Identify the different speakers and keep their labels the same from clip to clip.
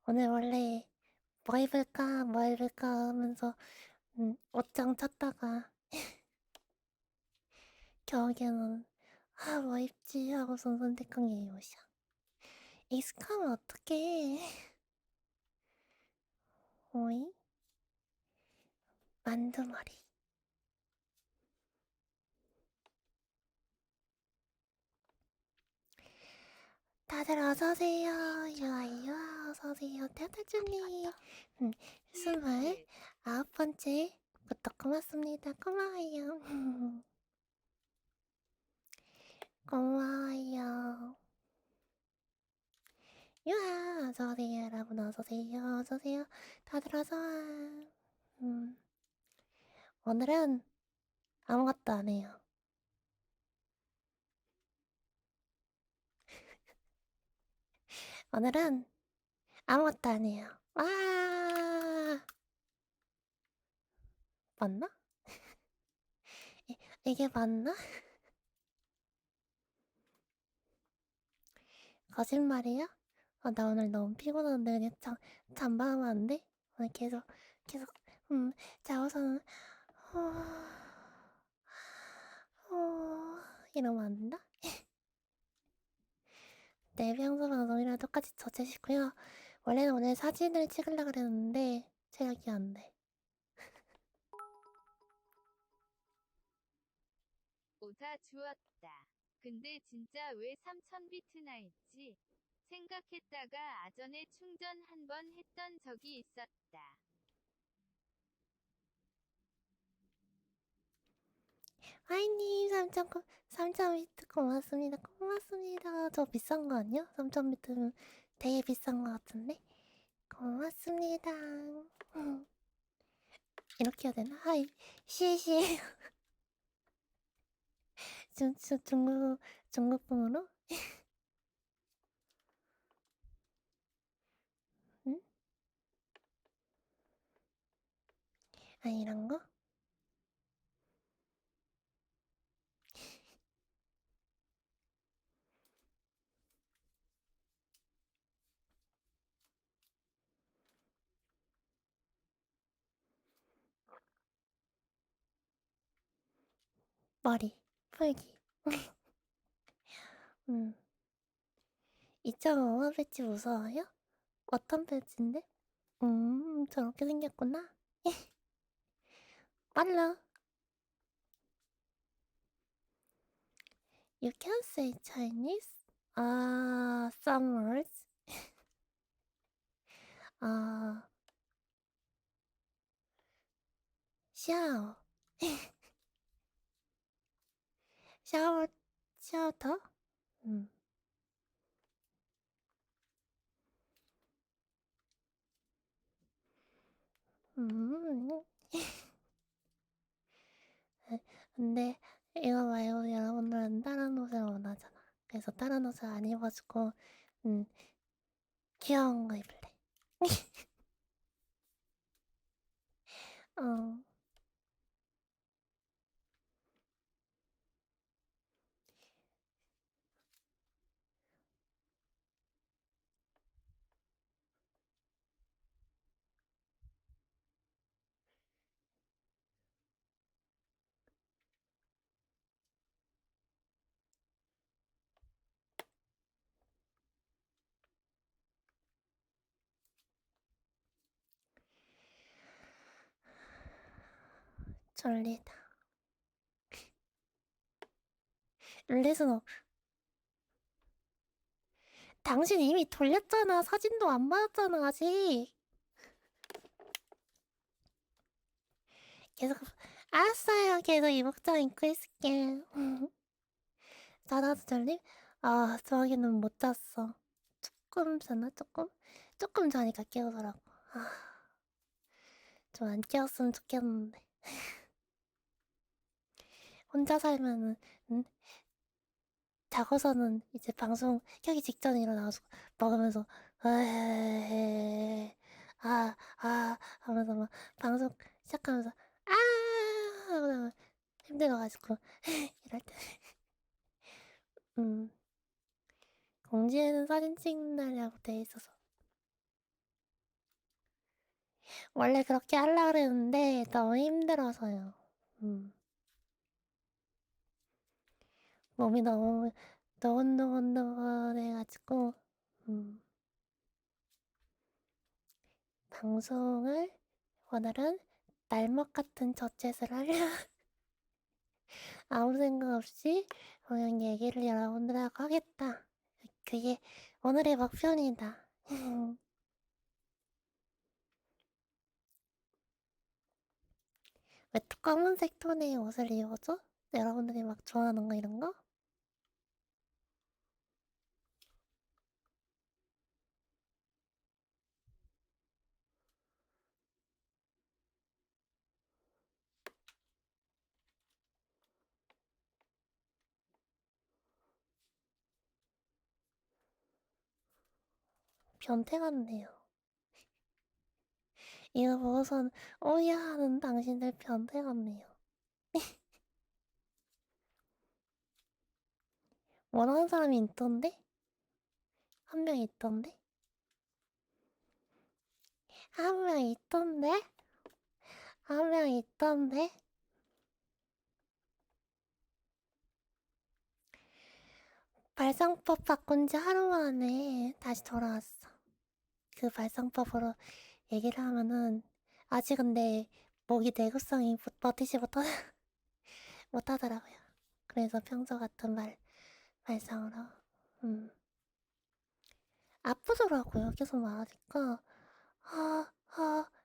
Speaker 1: 오늘 원래 뭐 입을까 하면서 옷장 찾다가 겨우겨는 뭐 입지 하고선 선택한 게 이 옷이야. 익숙하면 어떡해. 오이? 만두머리. 다들 어서오세요. 유아이유 어서오세요. 태아탈주님. 29번째 부터 고맙습니다. 고마워요. 고마워요. 유아 어서오세요. 여러분 어서오세요. 어서오세요. 다들 어서와. 오늘은 아무것도 안 해요. 오늘은 아무것도 안 해요. 와, 맞나? 이게 맞나? 거짓말이야? 나 오늘 너무 피곤한데 그냥 잠잠하면 안 돼? 오늘 계속 자 우선 이러면 안 된다? 네, 평소 방송이랑 똑같이 저체시고요. 원래는 오늘 사진을 찍으려고 그랬는데 제작이 안 돼.
Speaker 2: 오다 주었다. 근데 진짜 왜 3000비트나 했지? 생각했다가 아전에 충전 한 번 했던 적이 있었다.
Speaker 1: 하이님 3,000비트 고맙습니다. 고맙습니다. 저 비싼 거 아니야? 3,000비트면 되게 비싼 거 같은데? 고맙습니다. 이렇게 해야 되나? 하이, 시시. 중국풍으로? 응? 이런 거? 머리, 풀기. 2.5만 배지 무서워요? 어떤 배지인데? 저렇게 생겼구나. 빨라. You can say Chinese? Some words. 아, 샤워. 샤워, 샤워터? 음, 음. 근데 이거 말고 여러분들은 다른 옷을 원하잖아. 그래서 다른 옷을 안 입어주고, 음, 귀여운 거 입을래. 어, 졸리다. 릴리스너, 당신 이미 돌렸잖아. 사진도 안 받았잖아, 아직. 계속, 알았어요. 계속 이 복장 입고 있을게. 자다도 졸림? 저기는 못 잤어. 조금 잤나? 조금 자니까 깨우더라고. 좀 안 깨웠으면 좋겠는데. 혼자 살면은, 응? 자고서는 이제 방송 켜기 직전에 일어나서 먹으면서, 에헤헤, 하면서 막 방송 시작하면서, 하고 힘들어가지고, 이럴 때, 음, 공지에는 사진 찍는 날이라고 돼 있어서. 원래 그렇게 하려고 그랬는데 너무 힘들어서요. 음. 몸이 너무 노곤노곤노곤해가지고 음. 방송을 오늘은 날먹 같은 저챗을 하려 아무 생각 없이 그냥 얘기를 여러분들하고 하겠다. 그게 오늘의 목표입니다. 왜 또 검은색 톤의 옷을 입어줘? 여러분들이 막 좋아하는 거 이런 거? 변태 같네요. 이거 보고선 오야 하는 당신들 변태 같네요. 원하는 사람이 있던데? 한 명 있던데? 한 명 있던데? 한 명 있던데? 발상법 바꾼 지 하루 만에 다시 돌아왔어. 그 발상법으로 얘기를 하면은 아직 근데 목이 내구성이 버티지 못하더라고요. 그래서 평소 같은 발상으로 아프더라고요. 계속 말하니까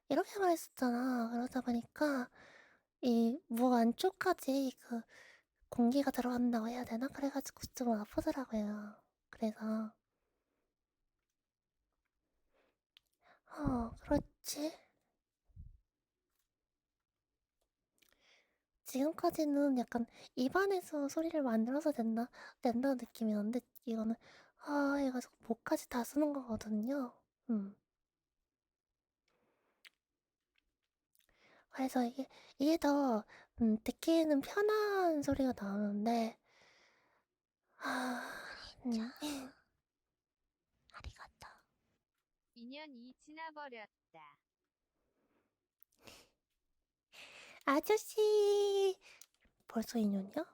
Speaker 1: 이렇게 말했었잖아. 그러다 보니까 이 목 안쪽까지 그 공기가 들어간다고 해야 되나? 그래가지고 좀 아프더라고요. 그래서 그렇지. 지금까지는 약간 입안에서 소리를 만들어서 낸다는 느낌이었는데 이거는 해가지고 목까지 다 쓰는 거거든요. 그래서 이게 더 듣기에는 편한 소리가 나오는데 진짜 아리가또.
Speaker 2: 2년이 지나버렸다.
Speaker 1: 아저씨 벌써 2년이야?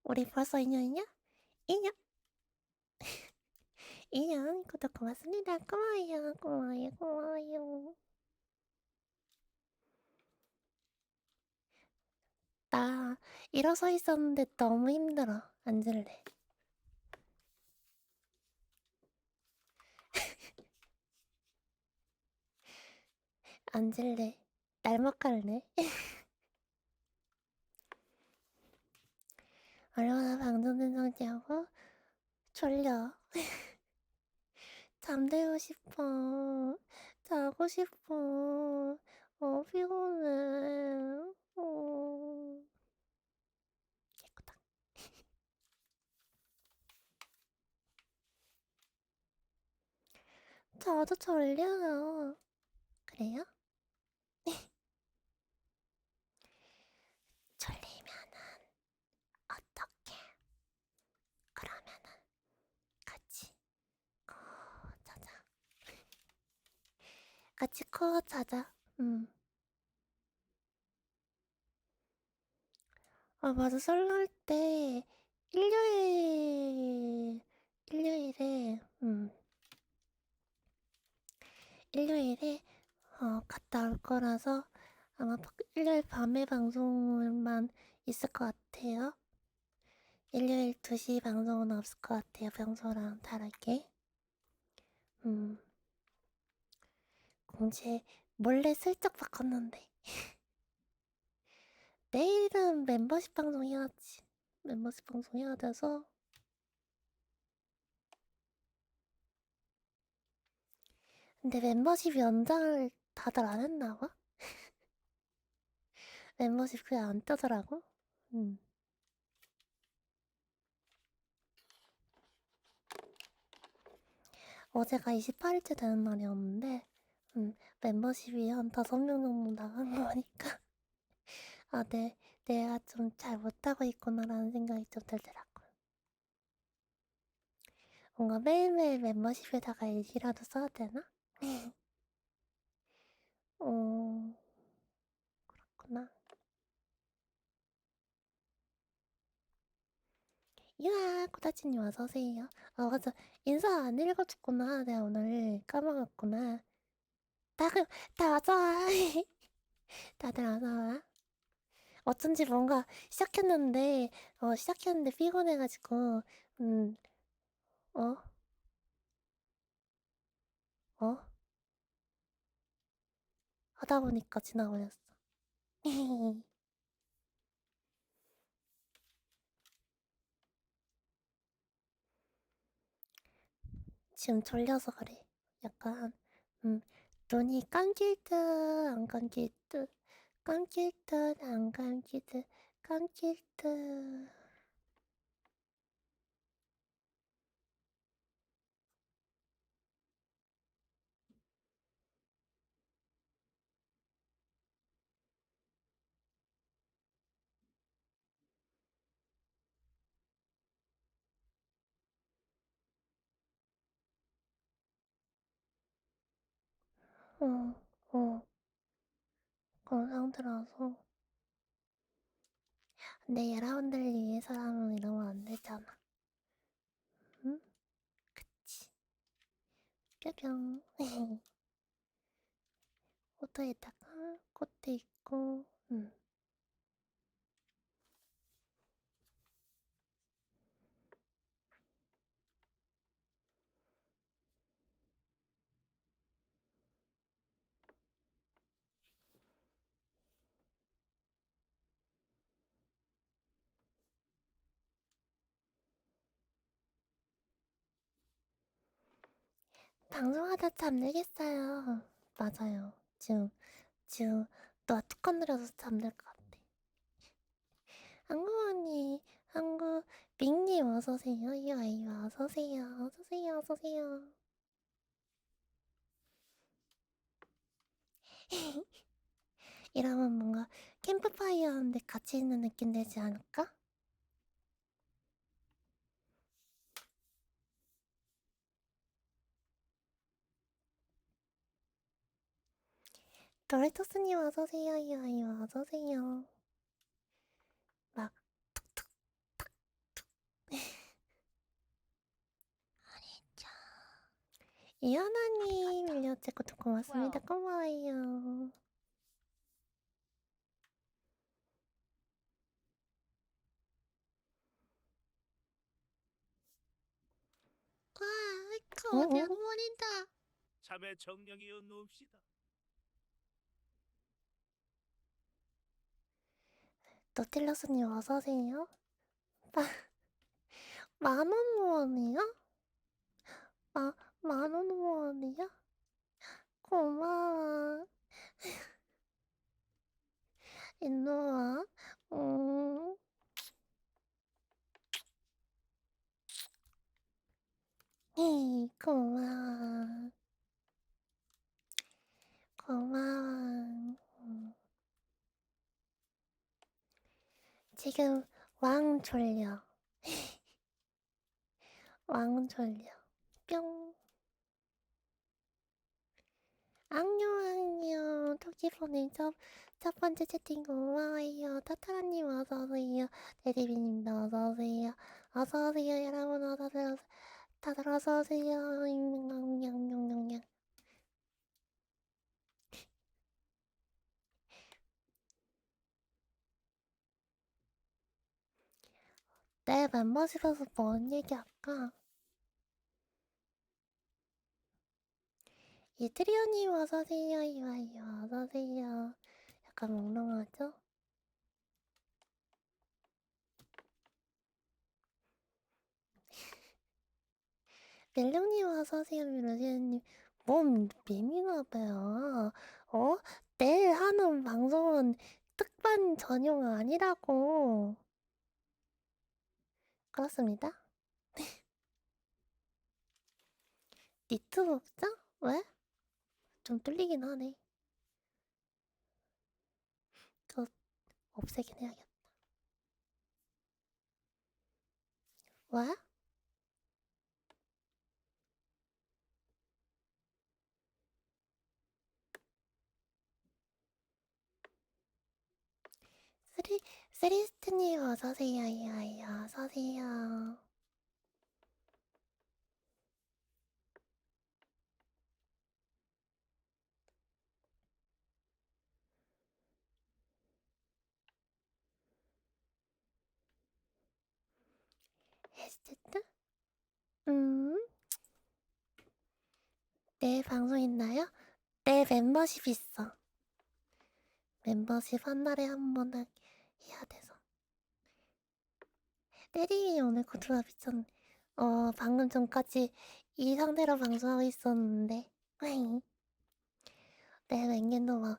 Speaker 1: 우리 벌써 2년이냐? 2년 2년 구독 고맙습니다. 고마워요 고마워요 고마워요. 나 일어서 있었는데 너무 힘들어. 앉을래. 앉을래. 날먹 갈래. 얼마나 방송된 상태하고 졸려. 잠들고 싶어. 자고 싶어. 피곤해. 깨끗다. 저도 졸려요. 그래요? 졸리면은 어떡해? 그러면은 같이 코 자자. 같이 코 자자. 맞아. 설날 때 일요일 일요일에 일요일에 갔다 올 거라서 아마 일요일 밤에 방송만 있을 것 같아요. 일요일 2시 방송은 없을 것 같아요. 평소랑 다르게. 공지 몰래 슬쩍 바꿨는데 내일은 멤버십 방송 해야지. 멤버십 방송 해야 돼서. 근데 멤버십 연장을 다들 안 했나 봐? 멤버십 그냥 안 뜨더라고. 어제가 28일째 되는 날이었는데 멤버십이 한 5명 정도 나간 거니까 내가 좀 잘 못하고 있구나라는 생각이 좀 들더라고. 뭔가 매일매일 멤버십에다가 일기라도 써야 되나? 유아, 코다치님 어서오세요. 아, 맞아. 인사 안 읽어줬구나. 내가 오늘 까먹었구나. 다, 다 어서와. 다들 어서와. 어쩐지 뭔가 시작했는데 피곤해가지고, 음, 어? 어? 하다 보니까 지나버렸어. 지금 졸려서 그래. 약간, 음, 눈이 감길 듯, 안 감길 듯, 감길 듯, 안 감길 듯, 감길 듯. 어, 어, 그런 상태라서. 근데 여러분들을 위해서라면 이러면 안 되잖아. 응? 그치. 뿅뿅. 옷에다가 꽃도 있고, 방송하다 잠들겠어요. 맞아요. 지금, 너 뚜껑 들여서 잠들 것 같아. 한국 언니, 한국, 빅님 어서오세요. 이와이 어서오세요. 어서오세요. 어서오세요. 이러면 뭔가 캠프파이어 하는데 같이 있는 느낌 되지 않을까? 도레토스님 어서오세요. 이와이 어서오세요. 막, 이하나님, 밀려제 것도 고맙습니다. 고마워요.
Speaker 3: 와,
Speaker 1: 어?
Speaker 3: 거대한 원이다.
Speaker 4: 참의 정령이여 놓읍시다.
Speaker 1: 노틸러스님 어서오세요. 만원 원이요? 만원 원이요? 고마워. 일로와. 음, 고마워. 고마워. 지금 왕 졸려. 왕 졸려. 뿅. 안녕. 토끼폰의 첫 번째 채팅 고마워요. 타타라님 어서오세요. 데리비님도 어서오세요. 어서오세요. 여러분 어서오세요. 다들 어서오세요. 냥냥냥냥냥. 내 멤버십에서 뭔 얘기할까? 이트리오님 어서오세요. 이와이요 어서오세요. 약간 몽롱하죠? 멜령님 어서오세요. 미러지님 몸 예민하배요. 어? 내일 하는 방송은 특반 전용 아니라고. 그렇습니다. 니트 먹자? 왜? 좀 뚫리긴 하네. 그거 없애긴 해야겠다. 왜? 세리스트님 어서오세요. 예, 어서오세요. 헤스트? 음? 내 방송 있나요? 내 멤버십 있어. 멤버십 한 달에 한 번 해야 돼서. 때리 오늘 고투가 미쳤네. 방금 전까지 이 상태로 방송하고 있었는데. 내 맹견도 막,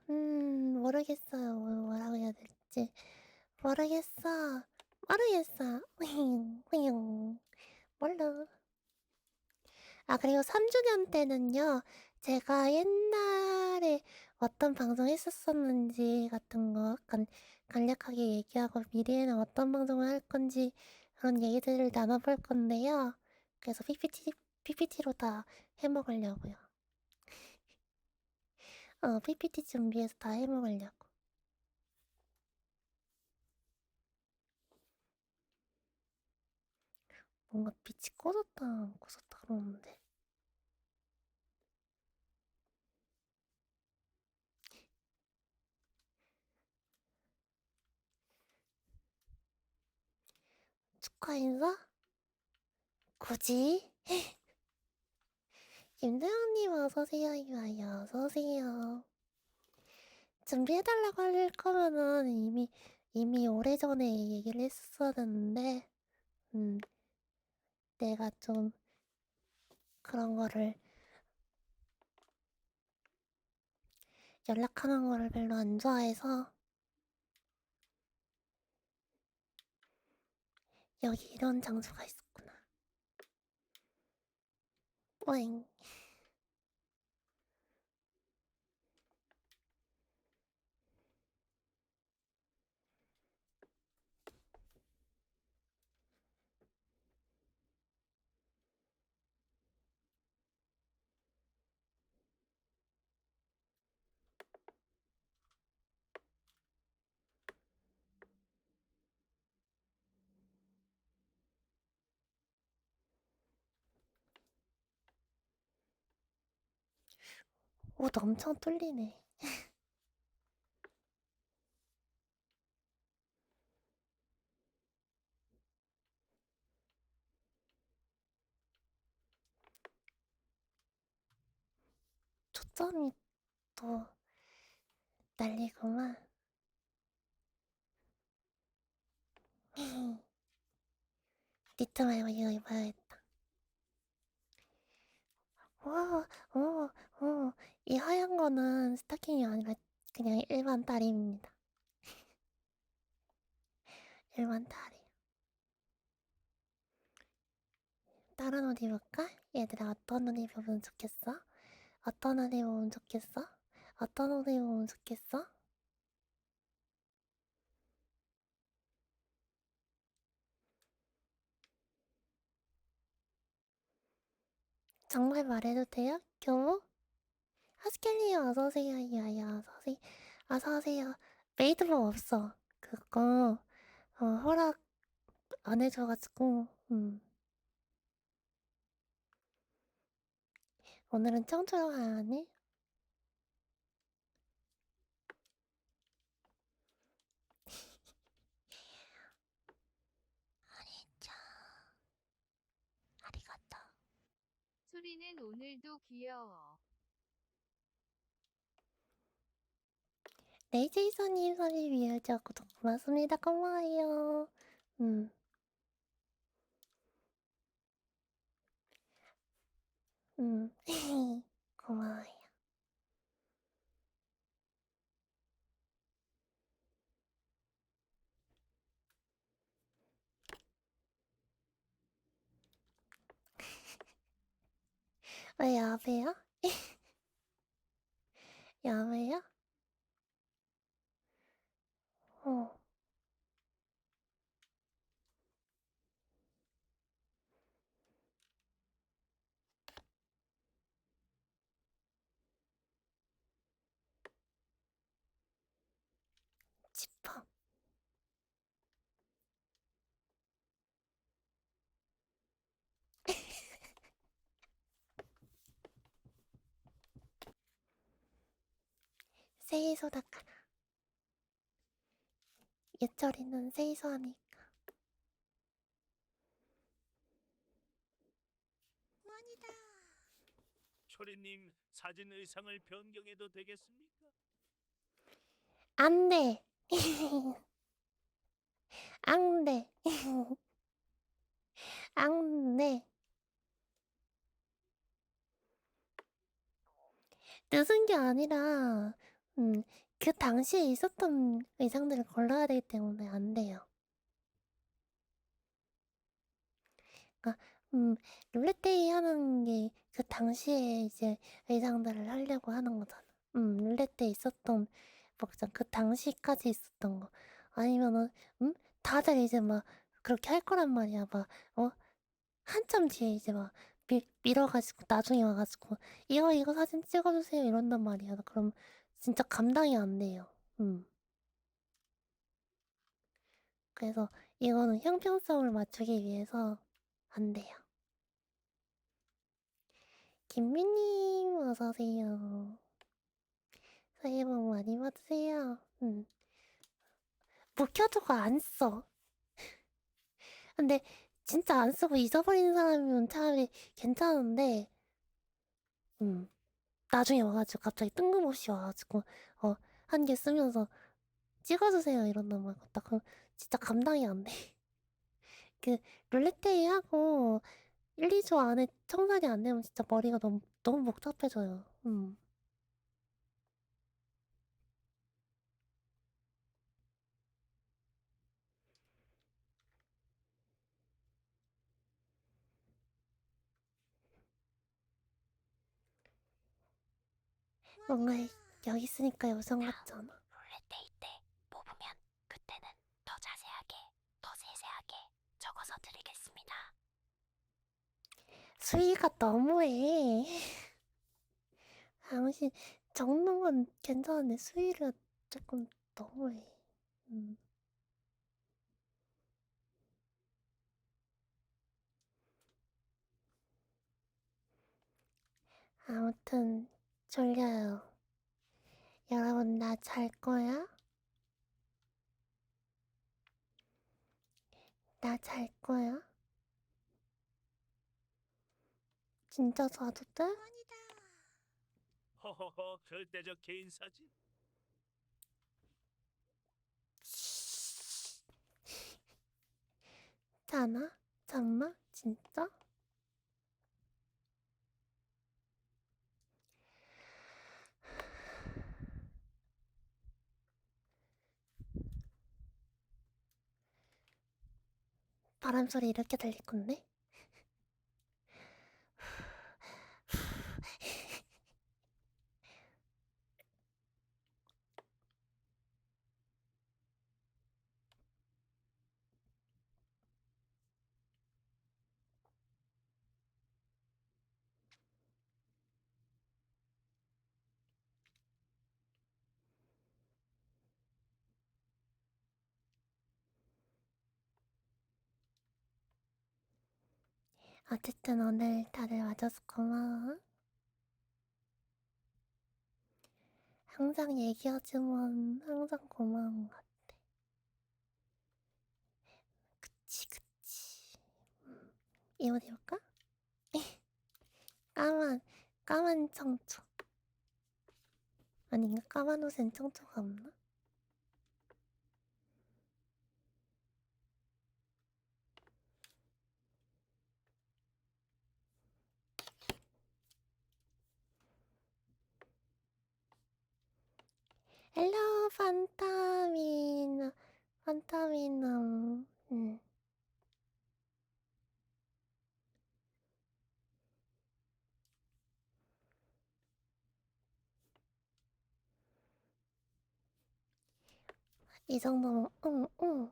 Speaker 1: 모르겠어요. 뭐라고 해야 될지. 모르겠어. 모르겠어. 몰라. 아, 그리고 3주년 때는요, 제가 옛날에 어떤 방송 했었었는지 같은 거 간략하게 얘기하고 미래에는 어떤 방송을 할 건지 그런 얘기들을 나눠볼 건데요. 그래서 PPT로 다 해먹으려고요. PPT 준비해서 다 해먹으려고. 뭔가 빛이 꺼졌다, 안 꺼졌다 그러는데. 축하 인사? 굳이? 김대현님 어서오세요. 이와요. 어서오세요. 준비해달라고 할 거면은 이미 오래전에 얘기를 했었어야 됐는데, 음, 내가 좀 그런 거를 연락하는 거를 별로 안 좋아해서, 여기 이런 장소가 있었구나. 오잉. 옷 엄청 뚫리네. 초점이 또 날리구만. 니트 말고 이거 입어야겠다. 와, 이 하얀 거는 스타킹이 아니라 그냥 일반 다리입니다. 일반 다리. 다른 옷 입을까? 얘들아, 어떤 옷 입으면 좋겠어? 어떤 옷 입으면 좋겠어? 어떤 옷 입으면 좋겠어? 정말 말해도 돼요? 교복? 하스켈리 어서오세요. 야야, 어서오세요. 어서오세요. 메이드복 없어. 그거, 허락 안 해줘가지고, 오늘은 청초하니? 자, 아리가또.
Speaker 2: 소리는 오늘도 귀여워.
Speaker 1: 레이제이서님 소리 위해줘 구독 고맙습니다. 고마워요. 음, 고마워요. 왜 여배요? 여배요? 어, 지퍼. 세이소다카라. 예철이는 세이소하니까.
Speaker 3: 원이다.
Speaker 4: 초리님 사진 의상을 변경해도 되겠습니까?
Speaker 1: 안 돼. 안 돼. 안 돼. 늦은 게 아니라, 그 당시에 있었던 의상들을 골라야 되기 때문에 안 돼요. 그러니까, 룰렛데이 하는 게 그 당시에 이제 의상들을 하려고 하는 거잖아. 룰렛데이 있었던, 그 당시까지 있었던 거. 아니면은, 다들 이제 막, 그렇게 할 거란 말이야. 막, 한참 뒤에 이제 막, 밀어가지고, 나중에 와가지고, 이거 사진 찍어주세요. 이런단 말이야. 그럼 진짜 감당이 안 돼요. 그래서 이거는 형평성을 맞추기 위해서 안 돼요. 김미님, 어서오세요. 새해 복 많이 받으세요. 묵혀두고 안 써. 근데 진짜 안 쓰고 잊어버리는 사람이면 차라리 괜찮은데, 나중에 와가지고 갑자기 뜬금없이 와가지고, 한 개 쓰면서 찍어주세요. 이런단 말이야. 나 그럼 진짜 감당이 안 돼. 그, 룰렛데이 하고 1, 2주 안에 청산이 안 되면 진짜 머리가 너무 복잡해져요. 뭔가 여기 있으니까 여성 같잖아.
Speaker 3: 롤레데이 때 뽑으면 그때는 더 자세하게, 더 세세하게 적어서 드리겠습니다.
Speaker 1: 수위가 너무해. 당신 적는 건 괜찮은데 수위를 조금 너무해. 음. 아무튼 졸려요. 여러분 나 잘 거야? 나 잘 거야? 진짜 자도 돼?
Speaker 4: 허허허 절대적 개인 사진.
Speaker 1: 자나? 잠마? 진짜? 바람 소리 이렇게 들릴 건데? 어쨌든 오늘 다들 와줘서 고마워. 항상 얘기하지만 항상 고마운 것 같아. 그치. 이 옷 입을까? 까만, 까만 청초. 아닌가? 까만 옷엔 청초가 없나? 헬로, 판타미나. 판타미나. 이 정도면, 응.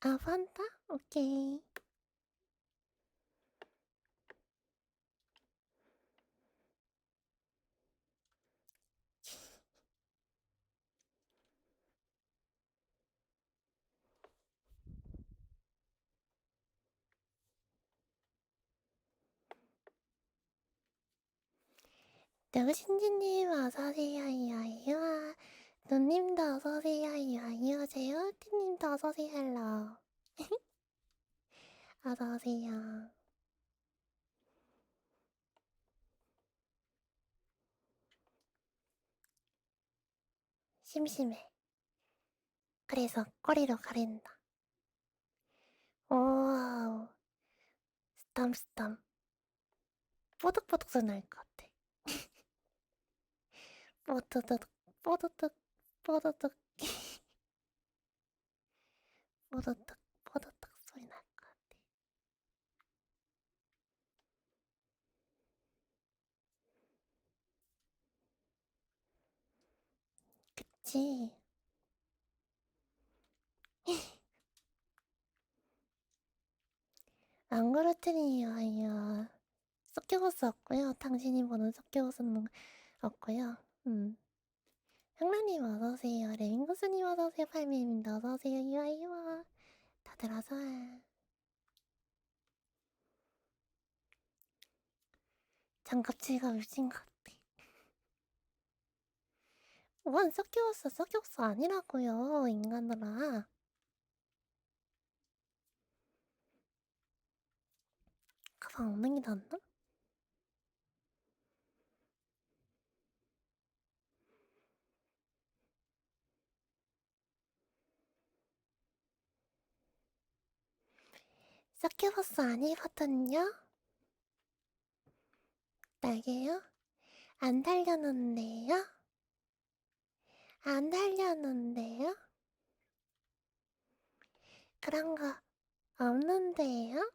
Speaker 1: 아, 판타? 오케이. 누구신지님 어서오세요. 이와이와 누님도 어서오세요. 이와이와 제어티님도 어서오세요. 헬로 어서오세요. 심심해. 그래서 꼬리로 가린다. 오, 스탐. 뽀득뽀득 소리 날 것 같아. 뽀드득, 뽀드득, 뽀드득, 뽀드득 소리 날 것 같아. 그치? 안 그렇더니 아이야. 섞여버스 없고요. 당신이 보는 섞여버스는 없고요. 형라님 어서오세요. 레인구스님 어서오세요. 팔미입니다. 어서오세요. 이와이와 다들 어서와. 장갑치가 울진 것 같아. 원 섞여버스 아니라고요. 인간들아. 가방 없는 게 낫나? 섞여버스 아니거든요? 날개요? 안 달려놓는데요? 안 달려놓는데요? 그런 거 없는데요?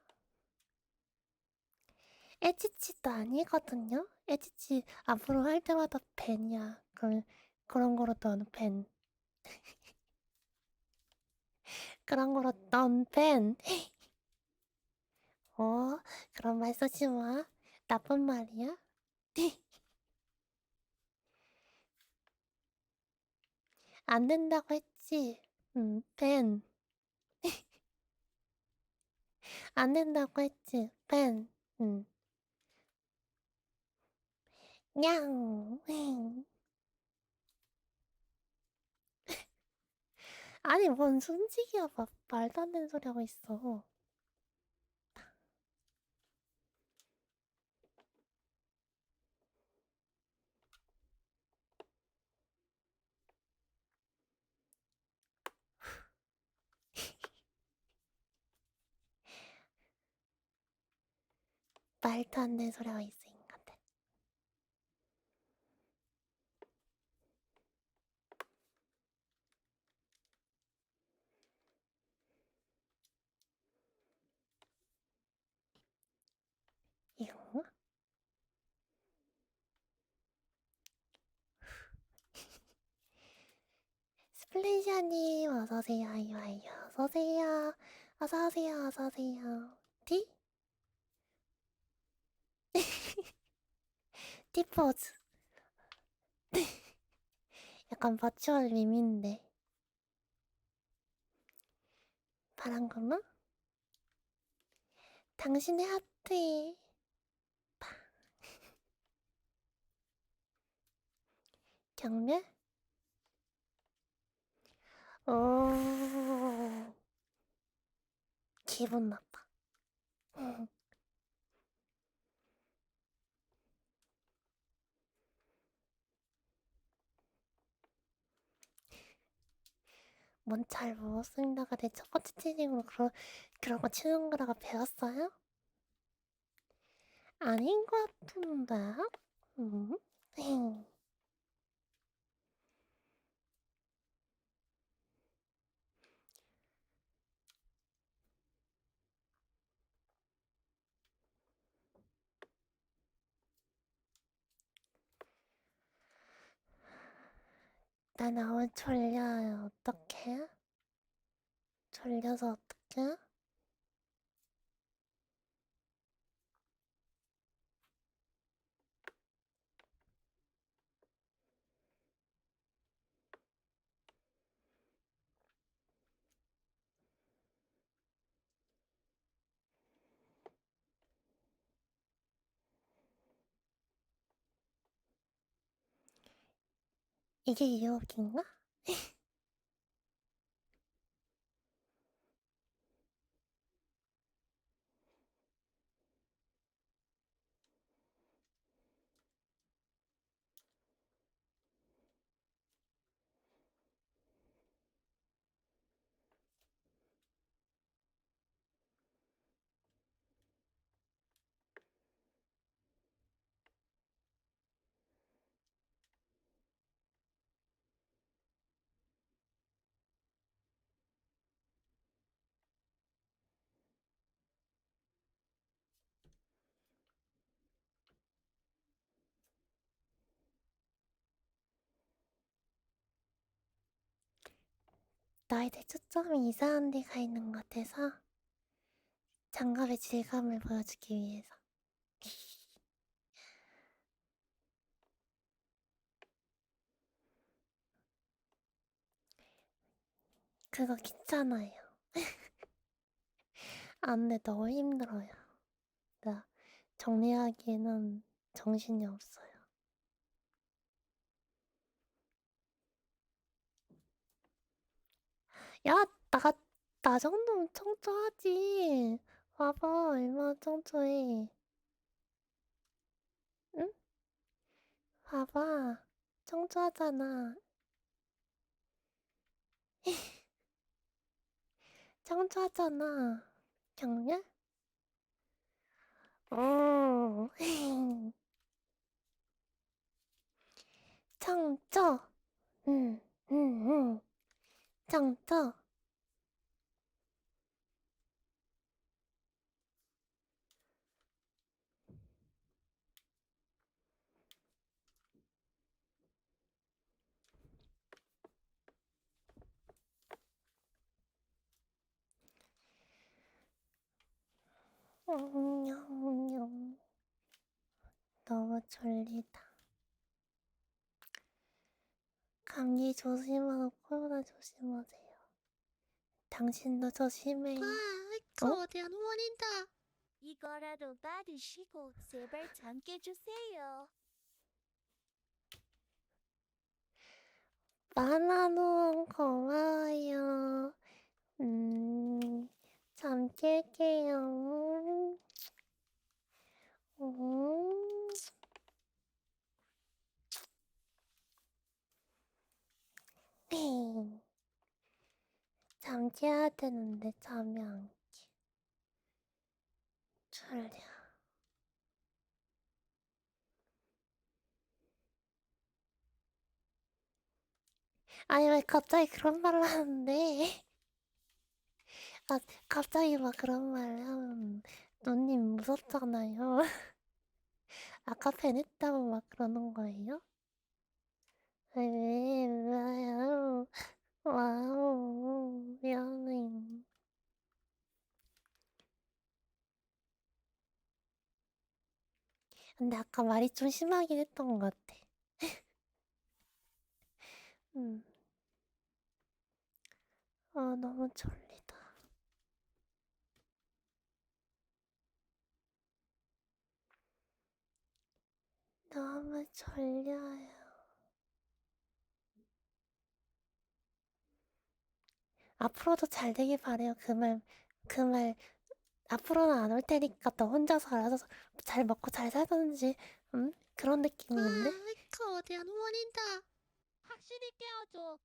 Speaker 1: 에치치도 아니거든요? 에치치 앞으로 할 때마다 벤이야. 그런 거로 넌 벤. 그런 거로 넌 벤. 그런 말 쓰지 마. 나쁜 말이야? 안 된다고 했지. 벤. 안 된다고 했지. 벤. 냥. 아니, 뭔 순직이야. 말도 안 되는 소리 하고 있어. 말도 안 되는 소리 하고 있어, 인간들. 이거? 스플래시아님, 어서오세요. 아이와이, 어서오세요. 어서오세요, 어서오세요. 티? 티포즈. 약간 버추얼 밈인데. 바람구나? 당신의 하트에. 경멸? 오. 기분 나빠. 뭔 잘 먹었습니다가 내 첫 번째 채팅으로 그런 거 치는 거라고 배웠어요? 아닌 것 같은데? 음? 나 너무 졸려요. 어떡해? 졸려서 어떡해? 이게 유혹인가? 너희들 초점이 이상한 데 가 있는 것 같아서 장갑의 질감을 보여주기 위해서. 그거 귀찮아요. 안 돼, 너무 힘들어요. 나 정리하기에는 정신이 없어요. 야, 나 정도면 청초하지. 봐봐, 얼마나 청초해. 응? 봐봐, 청초하잖아. 청초하잖아. 경냐? 오, 청초. 응, 응, 응. 청초. 냥. 너무 졸리다. 감기 조심하고 코로나 조심하세요. 당신도 조심해.
Speaker 3: 거대한 원인다. 이거라도 받으시고 제발 잠께 주세요.
Speaker 1: 만화노 고마워요. 잠 깰게요. 음, 잠 깨야 되는데 잠이 안 깨. 졸려. 아니 왜 갑자기 그런 말을 하는데? 아 갑자기 막 그런 말을 하면 누님 무섭잖아요. 아까 팬했다고 막 그러는 거예요? 왜, 왜요? 와우, 미안해. 근데 아까 말이 좀 심하긴 했던 것 같아. 음, 너무 졸리다. 너무 졸려요. 앞으로도 잘 되길 바래요. 그 말, 앞으로는 안 올 테니까 너 혼자서 알아서 잘 먹고 잘 살던지, 그런 느낌인데?
Speaker 3: 거대한 원인다. 확실히 깨워줘.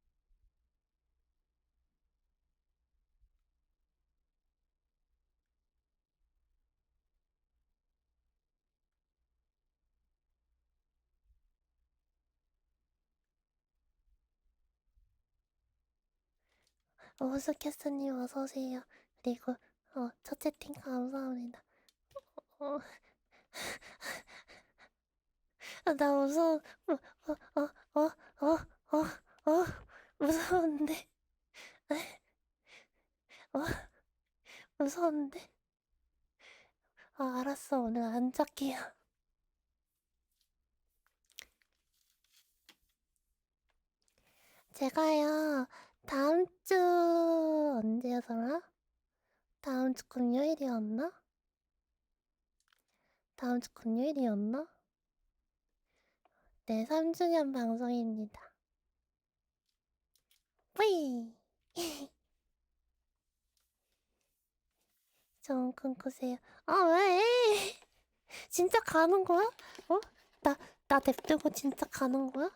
Speaker 1: 오스캐스님 어서오세요. 그리고, 첫 채팅 감사합니다. 어, 나 무서워. 어, 어, 어, 무서운데. 어, 무서운데. 알았어. 오늘 안 잡게요. 제가요, 다음 주, 언제였더라? 다음 주 금요일이었나? 다음 주 금요일이었나? 네, 3주년 방송입니다. 뿌이. 좀 끊고세요. 아, 왜? 진짜 가는 거야? 어? 나 냅두고 진짜 가는 거야?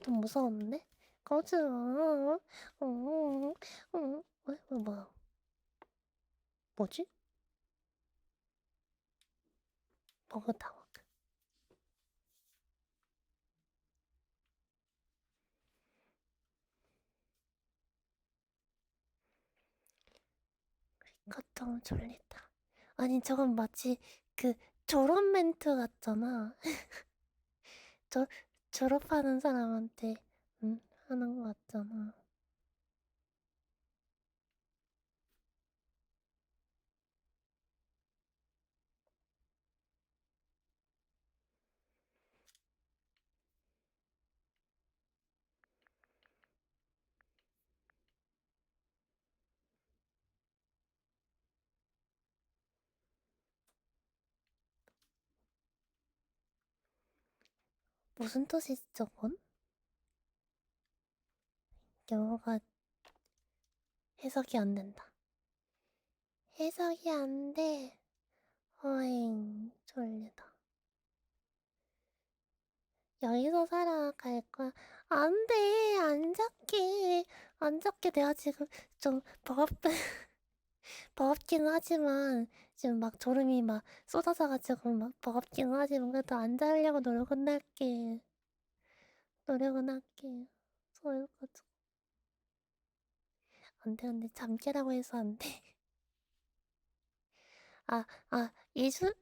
Speaker 1: 좀 무서운데? 가지 마. 뭐야? 뭐지? 먹었다, 먹. 가끔 졸리다. 아니, 저건 마치 그 졸업 멘트 같잖아. 저, 졸업하는 사람한테, 하는 거 같잖아. 무슨 뜻이지, 저건? 영어가 해석이 안 된다. 해석이 안 돼. 어잉, 졸리다. 여기서 살아갈 거야. 안 돼, 안 잡게. 안 잡게 내가 지금 좀 버겁긴 하지만, 지금 막 졸음이 막 쏟아져가지고 막 버겁긴 하지만, 그래도 안 자려고 노력은 할게. 노력은 할게. 그래가지고. 안 돼, 안 돼. 잠깨라고 해서 안 돼. 이주,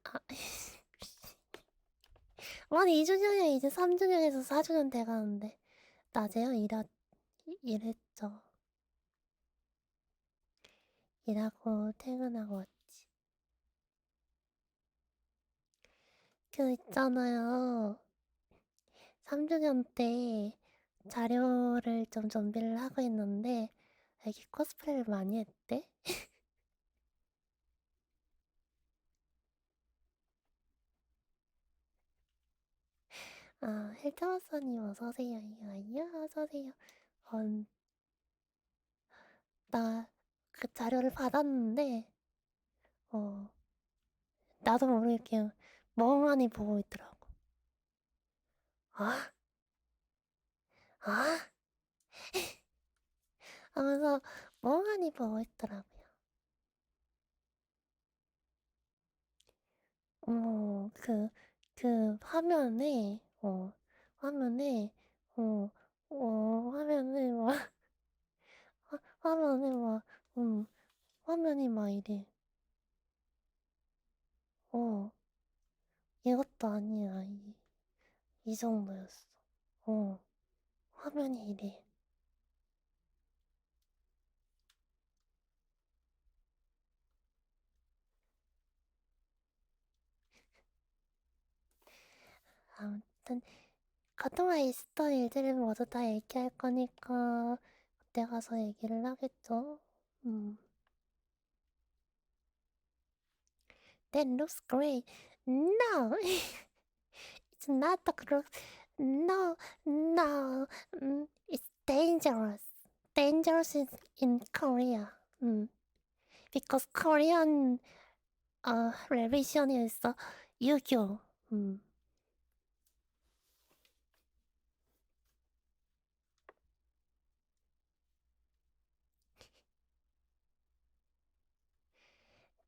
Speaker 1: 아니, 2주년이 이제 3주년에서 4주년 돼가는데. 낮에요? 일했죠. 일하고 퇴근하고 왔지. 그 있잖아요. 3주년 때 자료를 좀 준비를 하고 있는데 애기 코스프레를 많이 했대? 아, 헬타워서님 어서오세요. 이야, 어서오세요. 어, 나 그 자료를 받았는데 어, 나도 모르게 멍하니 보고 있더라고. 아? 아? 하면서 멍하니 보고 있더라고요. 화면에, 화면에, 어, 화면에 막, 화면에 막, 화면이 막 이래. 어, 이것도 아니야. 이 정도였어. 어, 화면이 이래. 아무튼, 그동안 있었던 일들을 모두 다 얘기할 거니까, 그때 가서 얘기를 하겠죠? 음. That looks great. No! It's not the group. No, no. It's dangerous. Dangerous in Korea. Because Korean religion is 유교.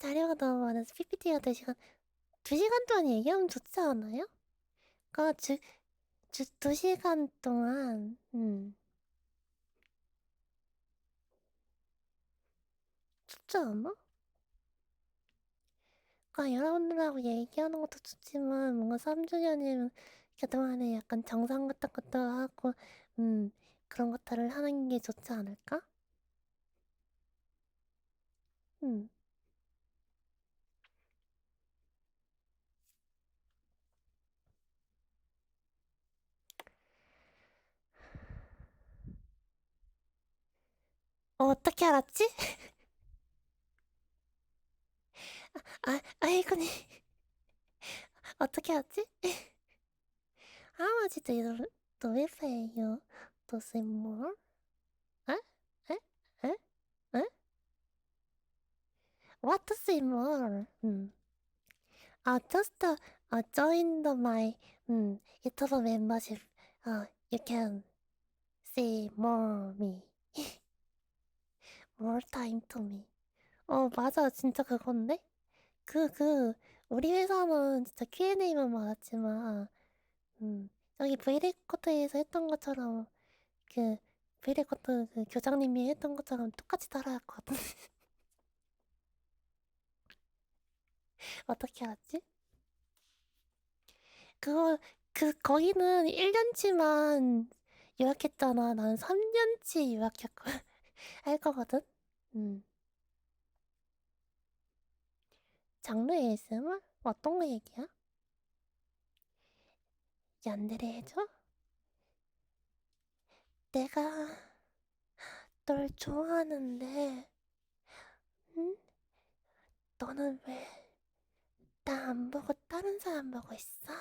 Speaker 1: 자료가 너무 많아서 PPT가 2시간 동안 얘기하면 좋지 않아요? 그니까 2시간 동안, 좋지 않아? 그러니까 여러분들하고 얘기하는 것도 좋지만 뭔가 3주년이면 그동안에 약간 정상 같은 것도 하고 그런 것들을 하는 게 좋지 않을까? 음. 어떻게 알았지? 아이고니. 어떻게 알았지? How much do you pay you to see more? 에? 에? 에? What to say more? just join my 유튜브 membership. You can see more me, more time to me. 맞아, 진짜 그건데? 우리 회사는 진짜 Q&A만 많았지만, 여기 브이레코드에서 했던 것처럼, 그, 브이레코드 그 교장님이 했던 것처럼 똑같이 따라할 것 같은데. 어떻게 알았지? 그거, 거기는 1년치만 요약했잖아. 나는 3년치 요약했고, 할 거거든? 음. 장르 ASMR? 어떤 거 얘기야? 얀데레 해줘? 내가 널 좋아하는데, 응? 너는 왜 나 안 보고 다른 사람 보고 있어?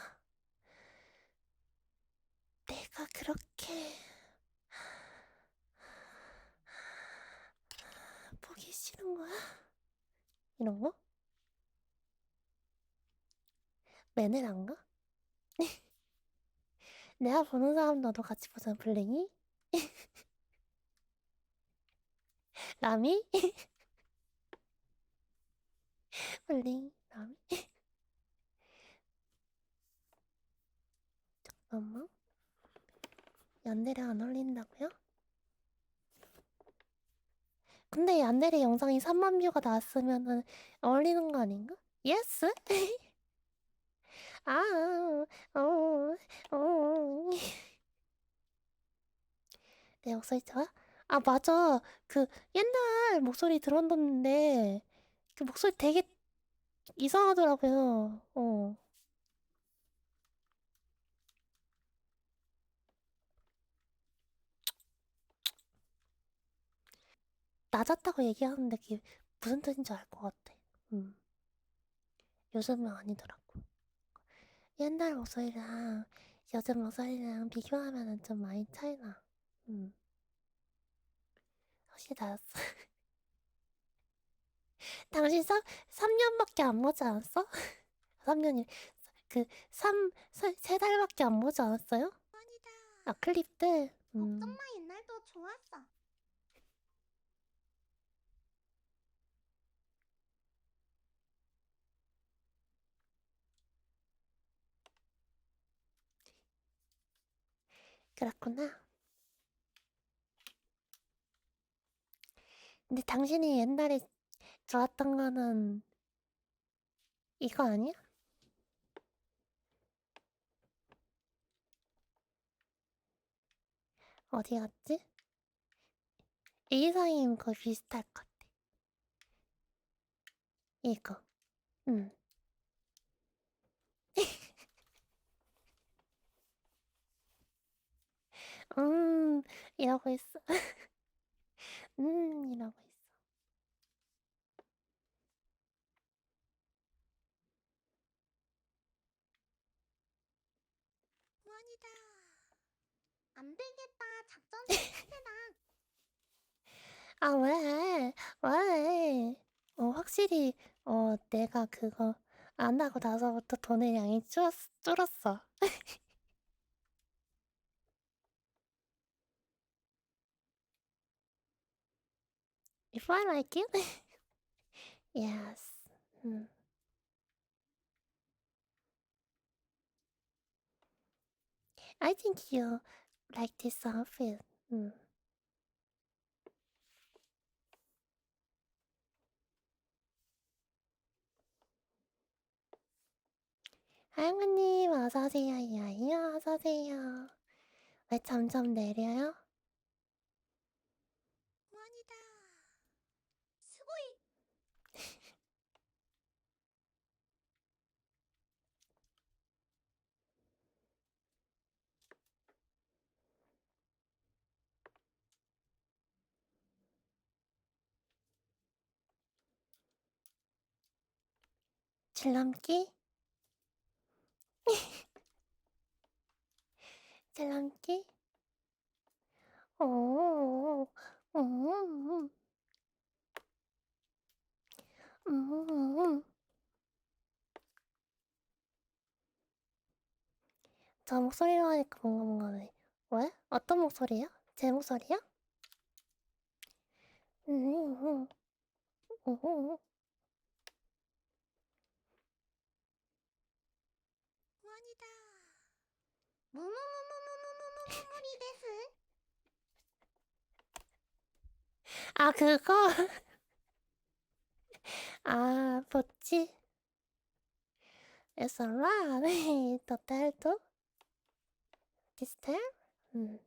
Speaker 1: 내가 그렇게 보기 싫은 거야? 이런 거? 매ner란가? 내가 보는 사람 너도 같이 보자, 블랭이? 라미? 블랭, 라미? 잠깐만. 얀데레 안 어울린다고요? 근데 얀데레 영상이 3만 뷰가 나왔으면은 어울리는 거 아닌가? 예스? 아, 어, 어. 내 목소리 좋아? 아, 맞아. 그 옛날 목소리 들었는데 그 목소리 되게 이상하더라고요. 낮았다고 얘기하는데 그게 무슨 뜻인지 알 것 같아. 음, 요즘은 아니더라고. 옛날 목소리랑 요즘 목소리랑 비교하면은 좀 많이 차이나. 음, 확실히 달랐어. 당신 3년밖에 안 보지 않았어? 3년이 세 달밖에 안 보지 않았어요? 아, 클립들?
Speaker 3: 걱정 마, 옛날도 좋았어.
Speaker 1: 그렇구나. 근데 당신이 옛날에 좋았던 거는 이거 아니야? 어디 갔지? 이상임 거 비슷할 것 같아. 이거. 응. 음, 이러고 있어. 이러고 있어.
Speaker 3: 원이다. 안 되겠다. 작전 실패다.
Speaker 1: 아, 왜? 왜? 확실히, 내가 그거 안 하고 나서부터 돈의 양이 줄었어. If I like it? Yes. 음. I think you like this outfit. 할머님, 어서오세요. 이아이요, 어서오세요. 왜 점점 내려요?
Speaker 3: 원이다. 스고이.
Speaker 1: 줄넘기? 줄넘기? 오, 오, 저 목소리로 하니까 뭔가 왜? 어떤 목소리야? 제 목소리야? 음, 음, 음.
Speaker 3: 원이다. 무무무무무무무무무무리 데스.
Speaker 1: 아, 그거? 아, 뭐지? It's alright. 더 텔도? This time?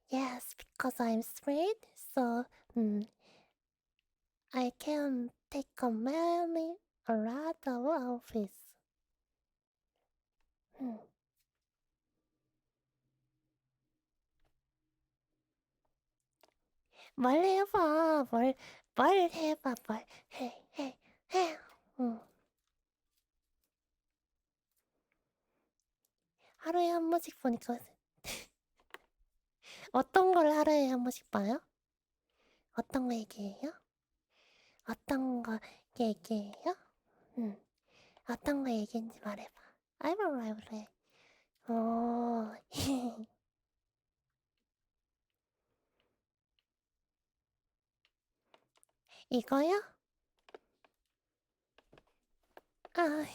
Speaker 1: Yes, because I'm straight, so I can take a lot of outfits. 뭘 해봐, 뭘 해봐, 해. 응. 하루에 한 번씩 보니까 어떤 걸 하루에 한 번씩 봐요? 어떤 거 얘기해요? 어떤 거 얘기해요? 응. 어떤 거 얘기인지 말해봐. 아이브래. 어, 이거요? 아,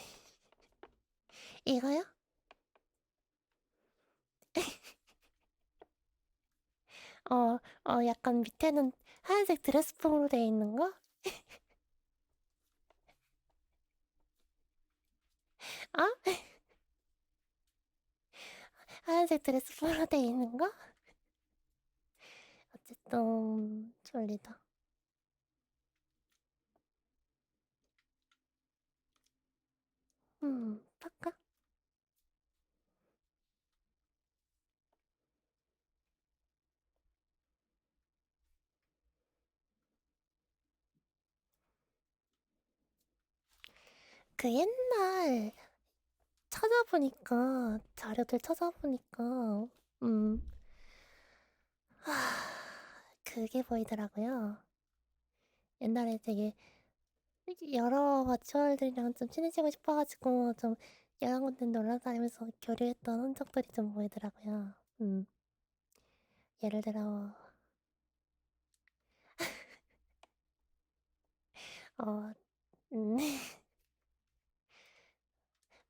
Speaker 1: 이거요? 약간 밑에는 하얀색 드레스폼으로 되어 있는 거? 아? 하얀색 드레스폼으로 되어 있는 거? 어쨌든 졸리다. 바까? 그 옛날 자료들 찾아보니까, 하, 그게 보이더라고요. 옛날에 되게 여러 버추얼들이랑 좀 친해지고 싶어가지고 좀 여러 군데 놀러 다니면서 교류했던 흔적들이 좀 보이더라고요. 예를 들어, 어, 음,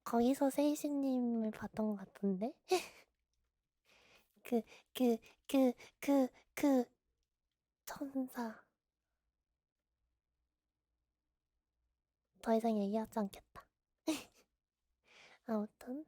Speaker 1: 거기서 세이씨님을 봤던 것 같은데? 그, 그, 그, 그, 천사. 더 이상 얘기하지 않겠다. 아무튼.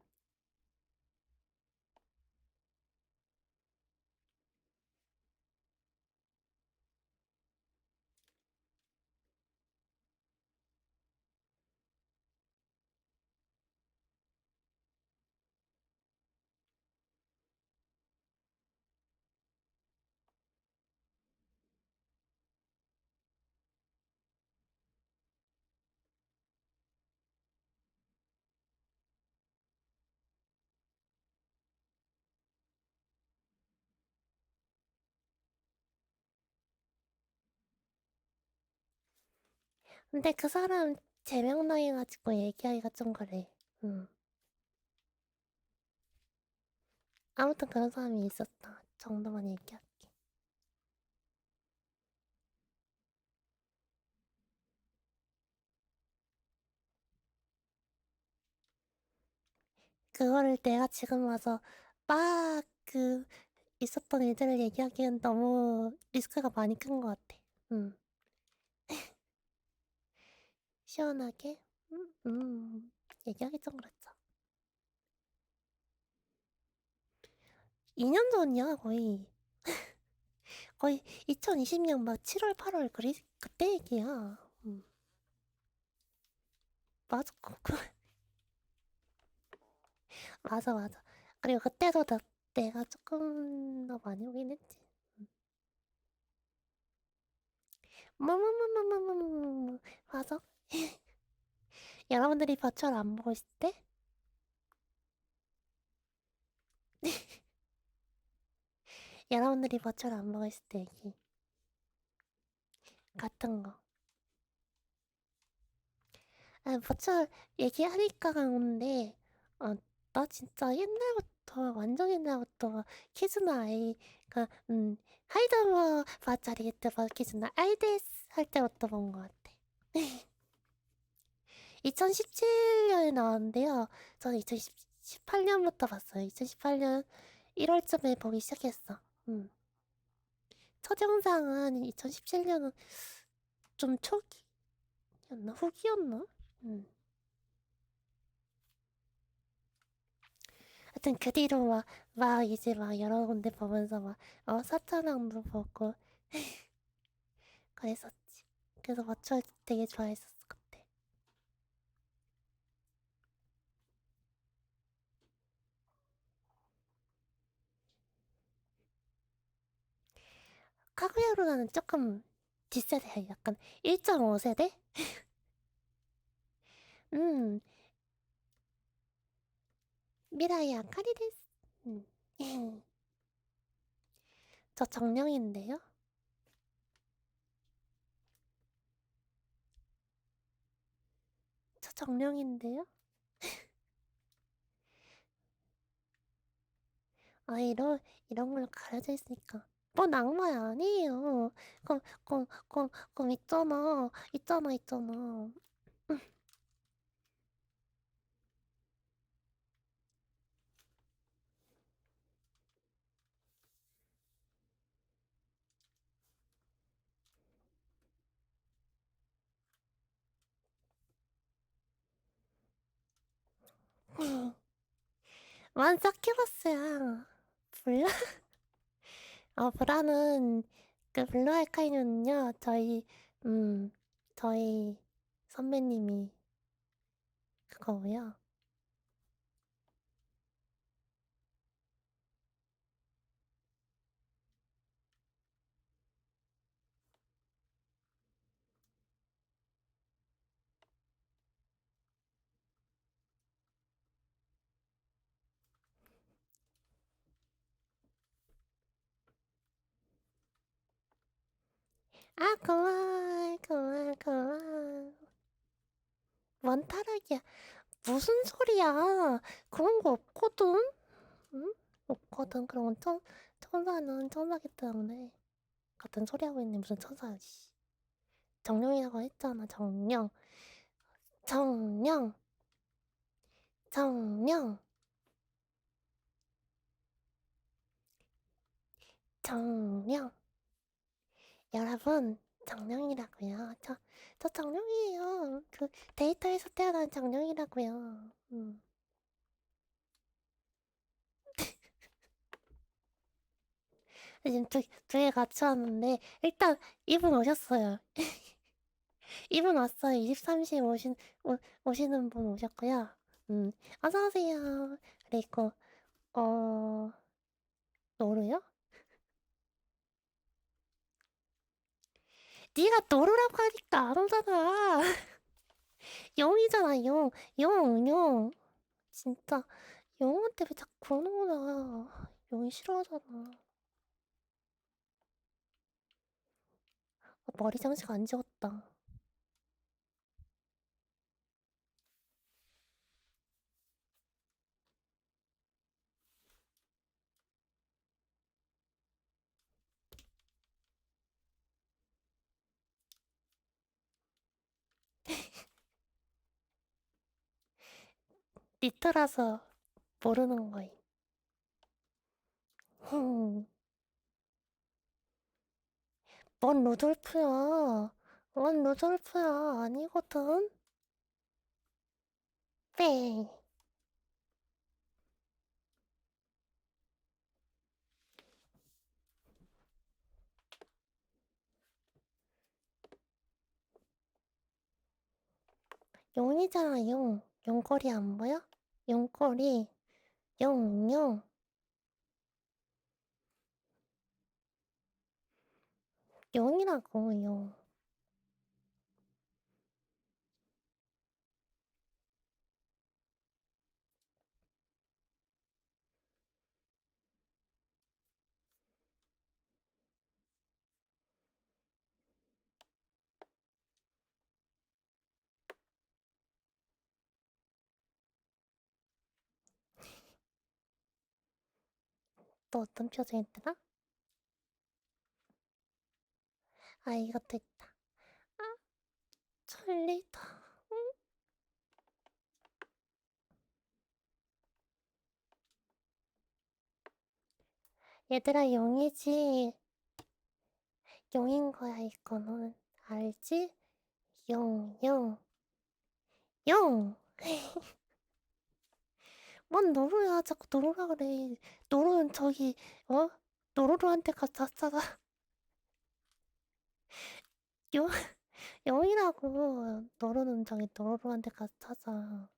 Speaker 1: 근데 그 사람 제명 당해가지고 얘기하기가 좀 그래. 음. 아무튼 그런 사람이 있었다. 정도만 얘기할게. 그거를 내가 지금 와서 막 있었던 일들을 얘기하기엔 너무 리스크가 많이 큰 것 같아. 음. 시원하게? 얘기하기 좀 그렇죠. 2년 전이야, 거의. 거의 2020년 막 7월, 8월, 그때 얘기야. 맞아, 맞아. 그리고 그때도 내가 조금 더 많이 오긴 했지. 뭐뭐뭐뭐뭐뭐뭐 맞아. 여러분들이 버추얼 안 보고 있을 때? 여러분들이 버추얼 안 보고 있을 때 얘기. 같은 거. 아, 버추얼 얘기하니까 그런데, 나 진짜 옛날부터, 완전 옛날부터 키즈나 아이가, 하이드머 바자리 때 키즈나 아이데스 할 때부터 본 것 같아. 2017년에 나왔는데요. 저는 2018년부터 봤어요. 2018년 1월쯤에 보기 시작했어. 첫 영상은 2017년은 좀 초기였나? 후기였나? 하여튼 그 뒤로 막 이제 막 여러 군데 보면서 사차랑도 보고 그랬었지. 그래서 맞춰 되게 좋아했었어, 그때. 카구야루라는 조금 뒷세대, 약간 1.5세대? 음, 미라이 아카리 데스. 음. 저 정령인데요? 저 정령인데요? 아, 이런 걸로 가려져 있으니까. 뭐 악마야 아니에요. 그럼 있잖아. 완사키버스야. 몰라? 브라는 그 블루 알카이는요. 음 저희 선배님이 그거고요. 아, 그만. 뭔 타락이야. 무슨 소리야. 그런 거 없거든. 응? 없거든. 그런 건 천사는 천사기 때문에 같은 소리 하고 있네. 무슨 천사야. 씨. 정령이라고 했잖아. 정령, 정령, 정령. 여러분, 정령이라고요. 저 정령이에요. 그 데이터에서 태어난 정령이라고요. 지금 두 개 같이 왔는데 일단 이분 오셨어요. 이분 왔어요. 23시에 오시는 분 오셨고요. 어서 오세요. 그리고 어 노루요? 네가 노루라고 하니까 안 오잖아. 용이잖아, 용. 용. 진짜 용한테 왜 자꾸 오는구나. 용이 싫어하잖아. 머리 장식 안 지웠다. 니트라서 모르는 거임. 흠. 뭔 루돌프야. 뭔 루돌프야. 아니거든. 뺑. 용이잖아, 용. 용거리 안 보여? 용거리. 용. 용이라고, 용. 또 어떤 표정이더라? 아, 이것도 있다. 아, 졸리다. 응? 얘들아, 용이지. 용인 거야, 이거는. 알지? 용, 용, 용! 뭔 노루야, 자꾸 노루라 그래. 노루는 저기, 어? 노루루한테 가서 잤잖아. 용, 용이라고. 노루는 저기 노루루한테 가서 찾아.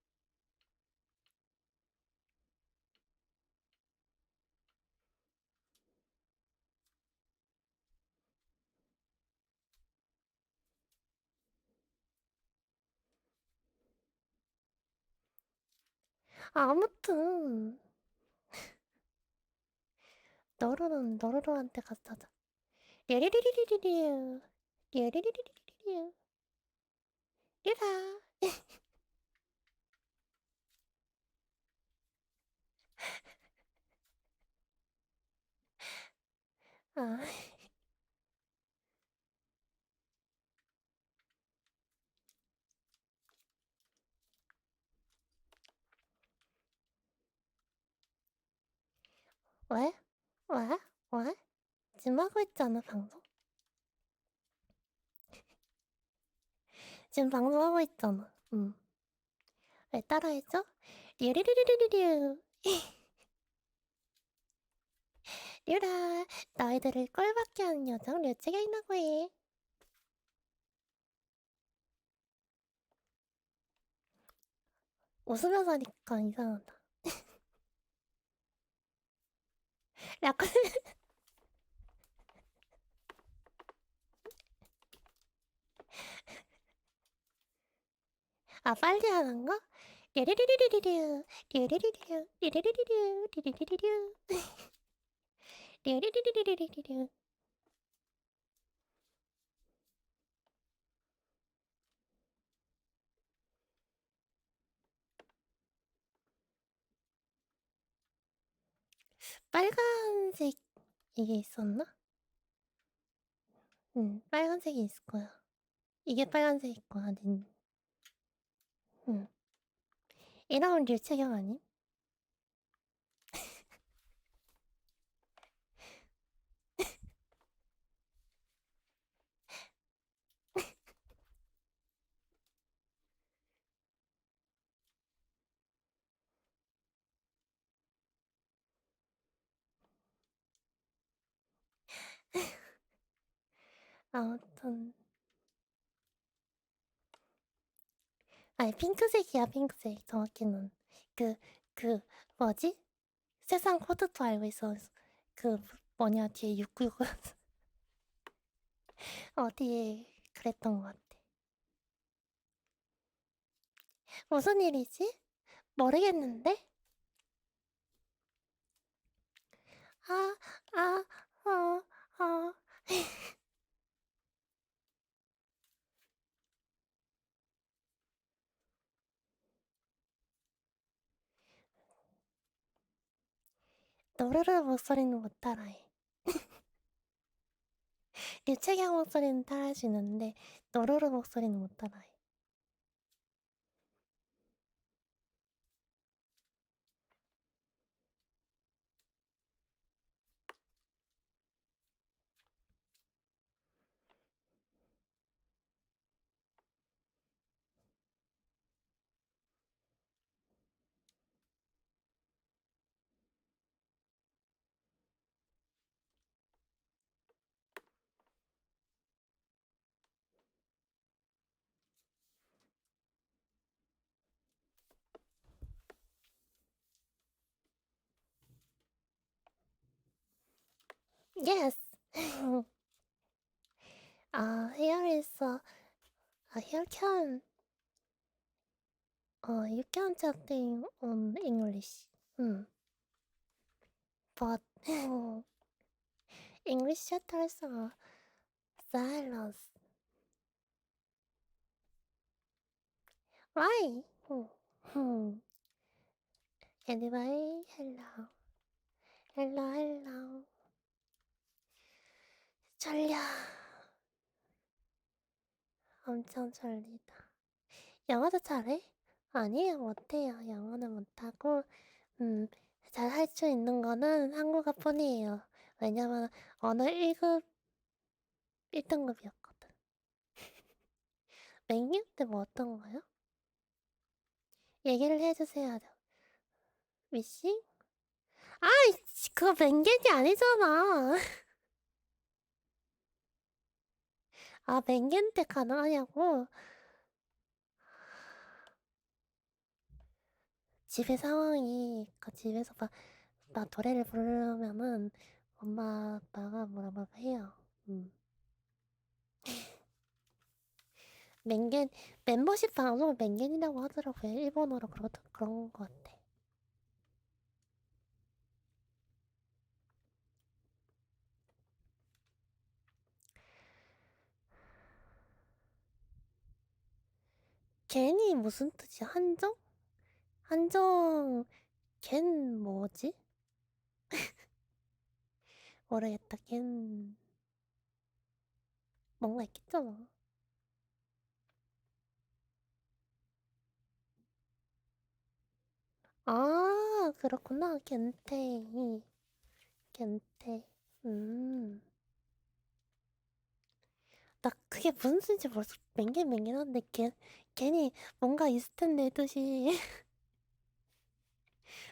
Speaker 1: 아무튼, 노루는 노루루한테 가서 찾아. 리리리리리리리. 리리리리리리. 리라. 아, 왜? 왜? 왜? 지금 하고 있잖아, 방송. 지금 방송하고 있잖아. 응. 왜 따라해줘? 리리리리리리리. 유라, 너희들을 꼴받게 하는 요정 류치가 있나고 해. 웃으면서 하니까 이상하다. 약간, 아, 빨리 하는 거? 리리리리리리리, 리리리리리, 리리리리리, 리리리리리, 리리리리리리리. 빨간색, 이게 있었나? 응, 빨간색이 있을 거야. 이게 빨간색일 거야, 닌. 응. 이러면 류채경 아님? 아무튼. 아니, 핑크색이야, 핑크색. 정확히는. 그, 그, 뭐지? 세상 코드도 알고 있어. 그, 뭐냐, 뒤에 699. 어디에 그랬던 것 같아. 무슨 일이지? 모르겠는데? 아, 아, 어, 어. 노르르 목소리는 못 따라해. 류채경 목소리는 따라할 수 있는데, 노르르 목소리는 못 따라해. Yes! Here is here can, you can chatting on English. But English chatters are silence. Why? Hmm. Anyway, hello. 헬로 헬로. 졸려. 엄청 졸리다. 영어도 잘해? 아니에요, 못해요. 영어는 못하고, 잘 할 수 있는 거는 한국어뿐이에요. 왜냐면 언어 1급 1등급이었거든. 맹님 때 뭐 어떤 거요? 얘기를 해주세요. 미싱? 아, 그거 맹겐이 아니잖아. 아, 맹겐 때 가능하냐고? 집에 상황이, 그 집에서 막 노래를 부르면은 엄마, 아빠가 뭐라 해요. 맹겐, 멤버십 방송을 맹겐이라고 하더라고요. 일본어로 그런 거 같아. 겐이 무슨 뜻이야? 한정? 한정, 겐 뭐지? 모르겠다. 겐, 뭔가 있겠죠, 뭐. 아, 그렇구나. 겐테이. 겐테. 음. 나 그게 무슨 뜻인지 모르겠어. 맹긴 한데, 괜히 뭔가 있을 텐데, 뜻이.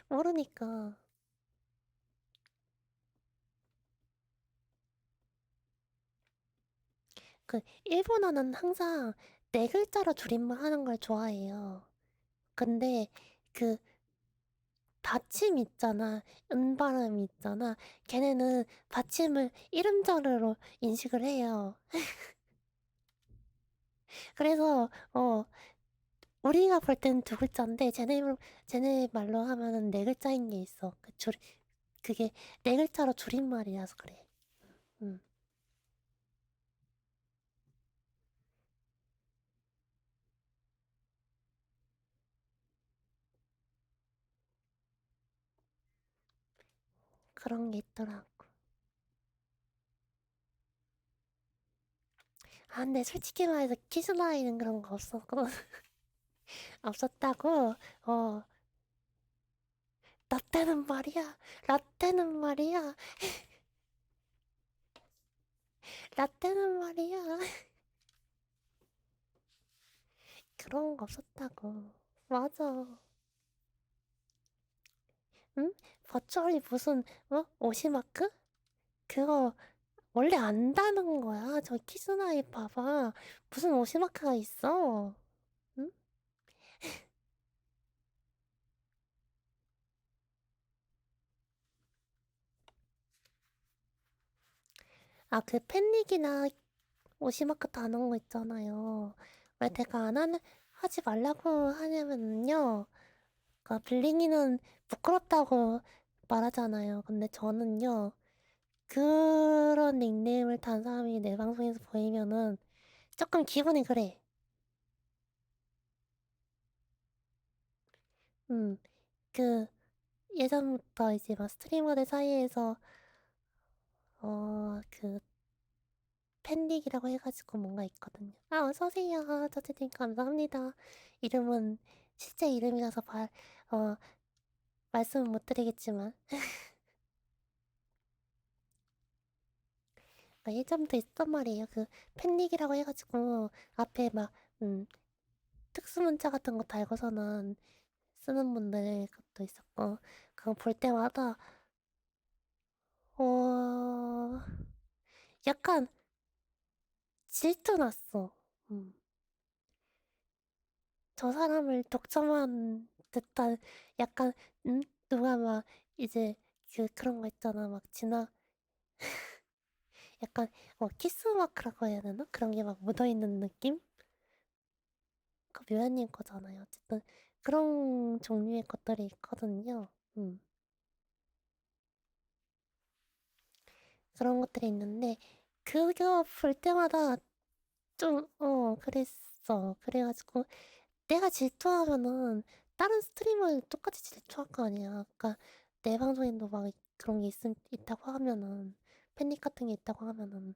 Speaker 1: 모르니까. 그, 일본어는 항상 네 글자로 줄임말 하는 걸 좋아해요. 근데, 그, 받침 있잖아. 은발음 있잖아. 걔네는 받침을 이름자로 인식을 해요. 그래서, 우리가 볼 때는 두 글자인데, 쟤네 말로 하면은 네 글자인 게 있어. 그게 네 글자로 줄임말이라서 그래. 음. 그런 게 있더라고. 아, 근데 솔직히 말해서 키스나이는 그런 거 없었거든. 없었다고, 어, 라떼는 말이야. 라떼는 말이야. 라떼는 말이야. 그런 거 없었다고. 맞아. 응? 버추얼이 무슨, 오시마크? 그거 원래 안다는 거야. 저 키스나이 봐봐. 무슨 오시마크가 있어. 응? 아, 그 팬닉이나 오시마크 다는 거 있잖아요. 왜 내가 하지 말라고 하냐면요. 그러니까 블링이는 부끄럽다고 말하잖아요. 근데 저는요. 그런 닉네임을 단 사람이 내 방송에서 보이면은 조금 기분이 그래. 음, 그 예전부터 이제 막 스트리머들 사이에서 그 팬닉이라고 해가지고 뭔가 있거든요. 아, 어서오세요. 저채팅 감사합니다. 이름은 실제 이름이라서 어, 말씀은 못 드리겠지만. 예전부터 있었단 말이에요. 그 팬닉이라고 해가지고 앞에 막, 특수 문자 같은 거 달고서는 쓰는 분들 것도 있었고, 그거 볼 때마다, 어, 약간 질투 났어. 음. 저 사람을 독점한 듯한 약간 누가 막 이제 그런 거 있잖아 막 약간 키스 마크라고 해야 되나 그런 게 막 묻어 있는 느낌 그 묘연님 거잖아요 어쨌든 그런 종류의 것들이 있거든요 그런 것들이 있는데 그거 볼 때마다 좀 그랬어 그래가지고 내가 질투하면은 다른 스트리머는 똑같이 질투할 거 아니야. 그러니까 내 방송에도 막 그런 게 있다고 하면은 패닉 같은 게 있다고 하면은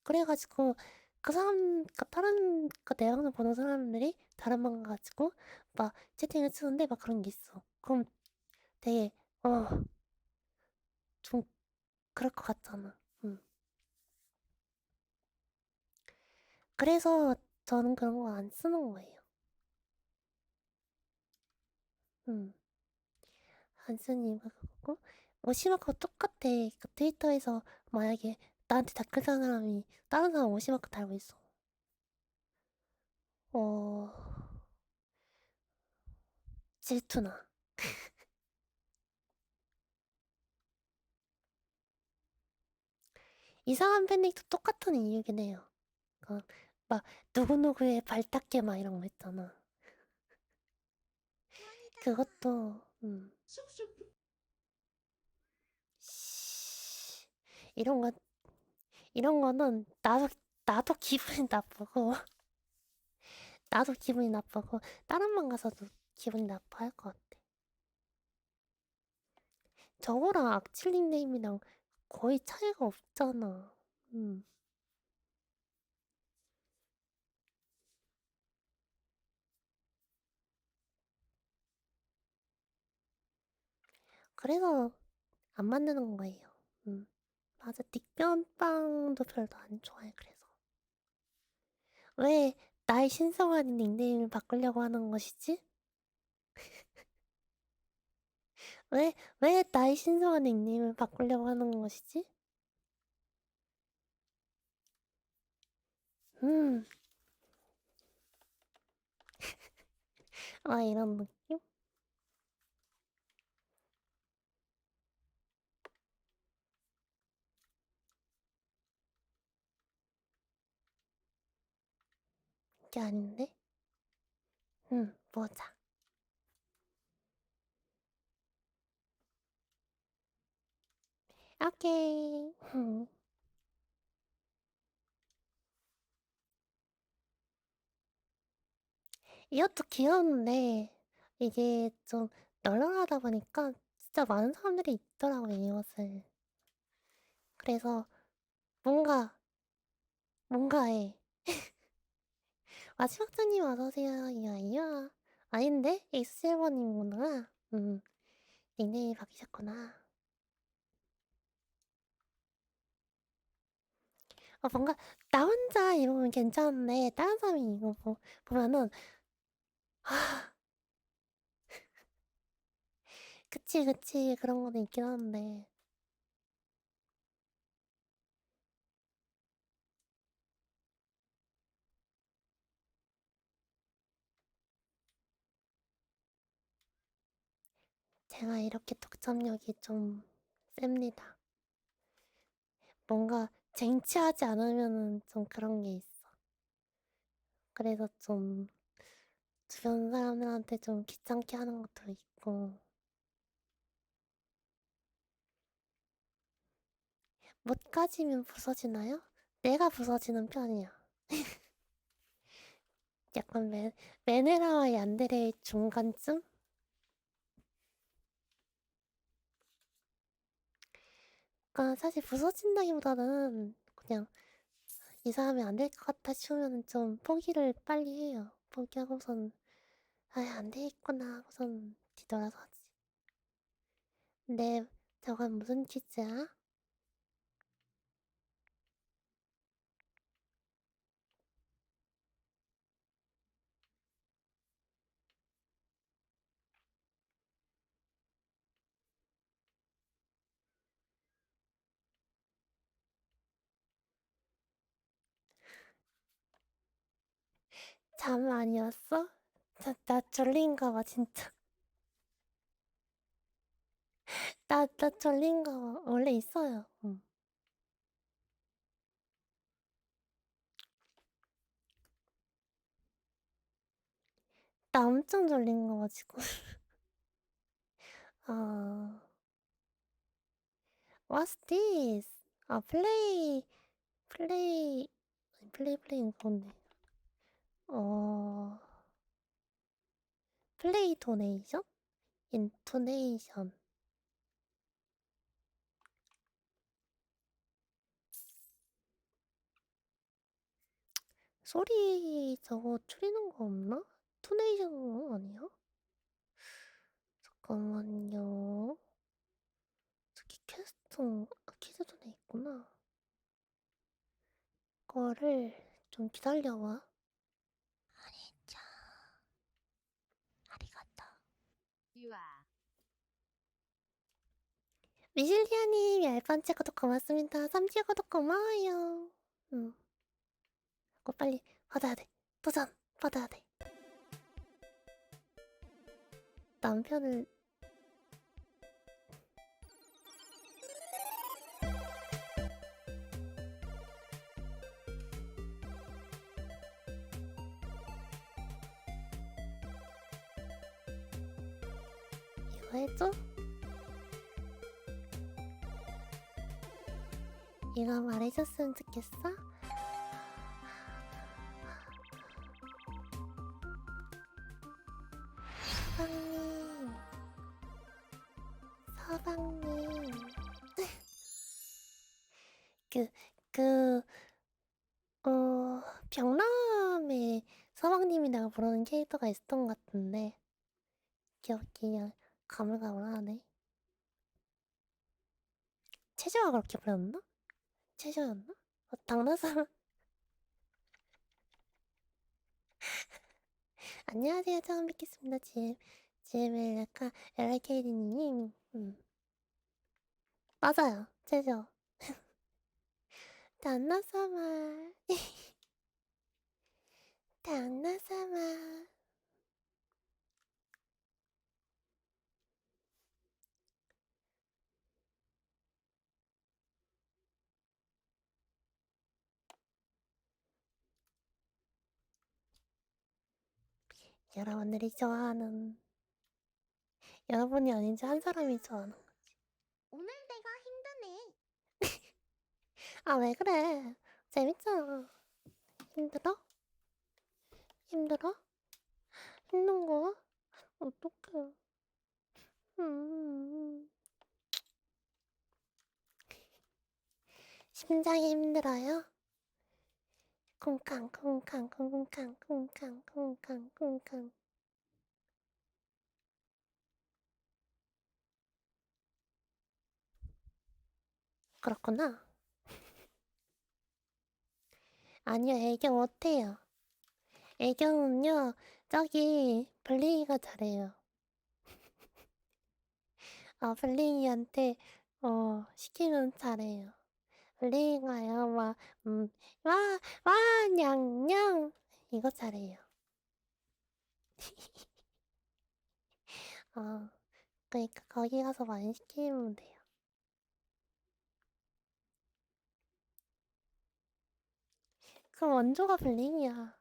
Speaker 1: 그래가지고 그 사람 다른 내 방송 보는 사람들이 다른 방 가가지고 막 채팅을 쓰는데 막 그런 게 있어. 그럼 되게 좀 그럴 것 같잖아. 그래서 저는 그런 거 안 쓰는 거예요. 음. 안 쓰는 이유가 그거고 오시마크와 똑같아. 그 트위터에서 만약에 나한테 댓글 다는 사람이 다른 사람 오시마크 달고 있어. 어 질투나. 이상한 팬닉도 똑같은 이유긴 해요. 막 누구누구의 발닦개 막 이런 거 있잖아. 그것도 씨, 이런 거 이런 거는 나도 기분이 나쁘고 나도 기분이 나쁘고 다른 방 가서도 기분이 나빠할 것 같아. 저거랑 악칠링네임이랑 거의 차이가 없잖아. 음. 그래서 안 만드는 거예요. 음. 맞아, 닉변빵도 별로 안 좋아해. 그래서 왜 나의 신성한 닉네임을 바꾸려고 하는 것이지? 왜 나의 신성한 닉네임을 바꾸려고 하는 것이지? 음, 이런 느낌? 이게 아닌데? 보자. 오케이. 이것도 귀여운데, 이게 좀 널널하다 보니까 진짜 많은 사람들이 있더라고요, 이것을. 그래서 뭔가, 뭔가에, 시각장님 어서오세요, 이야. 아닌데? X7번님구나. 닉네임이 바뀌셨구나. 뭔가, 나 혼자 이러면 괜찮은데, 다른 사람이 이거 보면은, 그치, 그런 거는 있긴 한데. 제가 이렇게 독점력이 좀 셉니다. 뭔가 쟁취하지 않으면은 좀 그런 게 있어. 그래서 좀 주변 사람들한테 좀 귀찮게 하는 것도 있고. 못 가지면 부서지나요? 내가 부서지는 편이야. 약간 메네라와 얀데레의 중간쯤? 그러니까 사실 부서진다기보다는 그냥 이 사람이 안 될 것 같아 싶으면 좀 포기를 빨리 해요. 포기하고선 안 되겠구나 하고선 뒤돌아서 하지. 근데 저건 무슨 퀴즈야? 잠 아니었어? 나 졸린가 봐 진짜. 나 졸린가 봐. 원래 있어요. 나 엄청 졸린가 봐 지금. 아, what's this? 플레이, 플레이, 아니, 플레이는 그건데. 어, 플레이 도네이션? 인토네이션. 소리 저거 줄이는 거 없나? 토네이션 아니야? 잠깐만요. 저기 캐스팅, 키즈존에 있구나. 거를 좀 기다려봐.
Speaker 3: 아니자. 아리가또.
Speaker 2: 유아.
Speaker 1: 미실리아님, 얇반째 구독 고맙습니다. 삼지의 구독 고마워요. 이거 빨리 받아야 돼. 도전! 받아야 돼. 남편을 이거 해줘? 이거 말해줬으면 좋겠어? 서방님, 서방님. 그, 그, 병남에 서방님이라고 부르는 캐릭터가 있었던 것 같은데, 기억이 가물가물하네. 최저가 그렇게 부렸나? 최저였나? 당나사 안녕하세요. 처음 뵙겠습니다. GML 약간 LKD님. 맞아요. 최저. 당나사마. 당나사마. 여러분들이 좋아하는 여러분이 아닌지 한 사람이 좋아하는 거지.
Speaker 3: 오늘 내가 힘드네.
Speaker 1: 아, 왜 그래? 재밌잖아. 힘들어? 힘들어? 힘든 거? 어떡해. 음. 심장이 힘들어요? 쿵쾅 쿵쾅 쿵쾅 쿵쾅 쿵쾅 쿵쾅. 그렇구나. 아니요, 애교 못해요. 애교는요, 저기 블링이가 잘해요. 블링이한테 시키면 잘해요. 블링이가요, 막 와, 와, 냥냥 이거 잘해요. 그러니까 거기 가서 많이 시키면 돼요. 그 원조가 블링이야.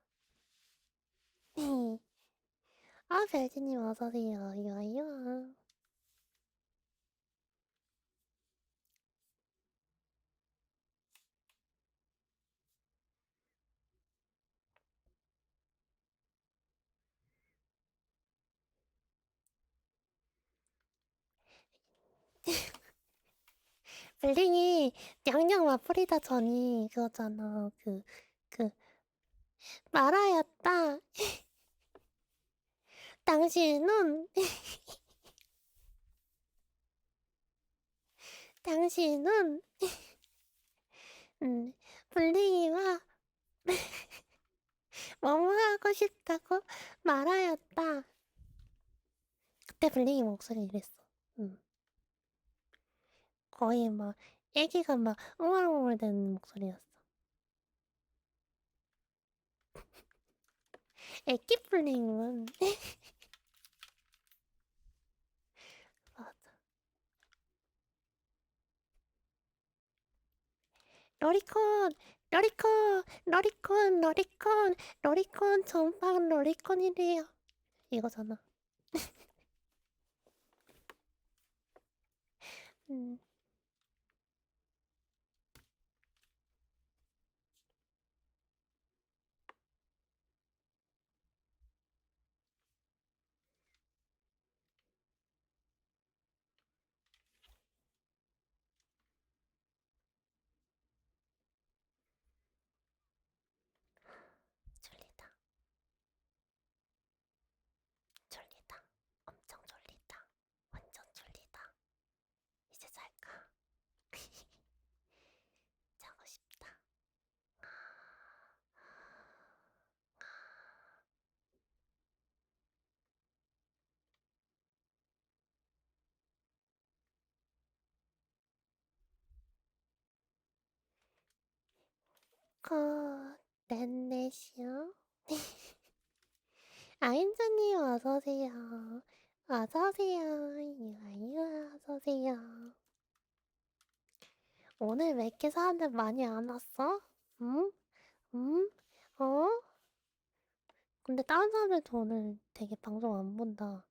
Speaker 1: 벨지님 어서오세요. 이와이와. 블링이 냥냥 와프리다 전이 그거잖아. 말하였다. 당신은, 당신은, 블링이와 뭐뭐 하고 싶다고 말하였다. 그때 블링이 목소리 이랬어. 거의 막, 애기가 막, 웅얼웅얼 대는 목소리였어. 애기 블링은, 맞아. 로리콘, 로리콘, 로리콘, 로리콘, 로리콘, 전방 로리콘이래요. 이거잖아. 음. 넷넷이요? 아인자님 어서오세요. 어서오세요. 유아유 어서오세요. 오늘 왜 이렇게 사람들 많이 안 왔어? 응? 응? 어? 근데 다른 사람들도 오늘 되게 방송 안 본다.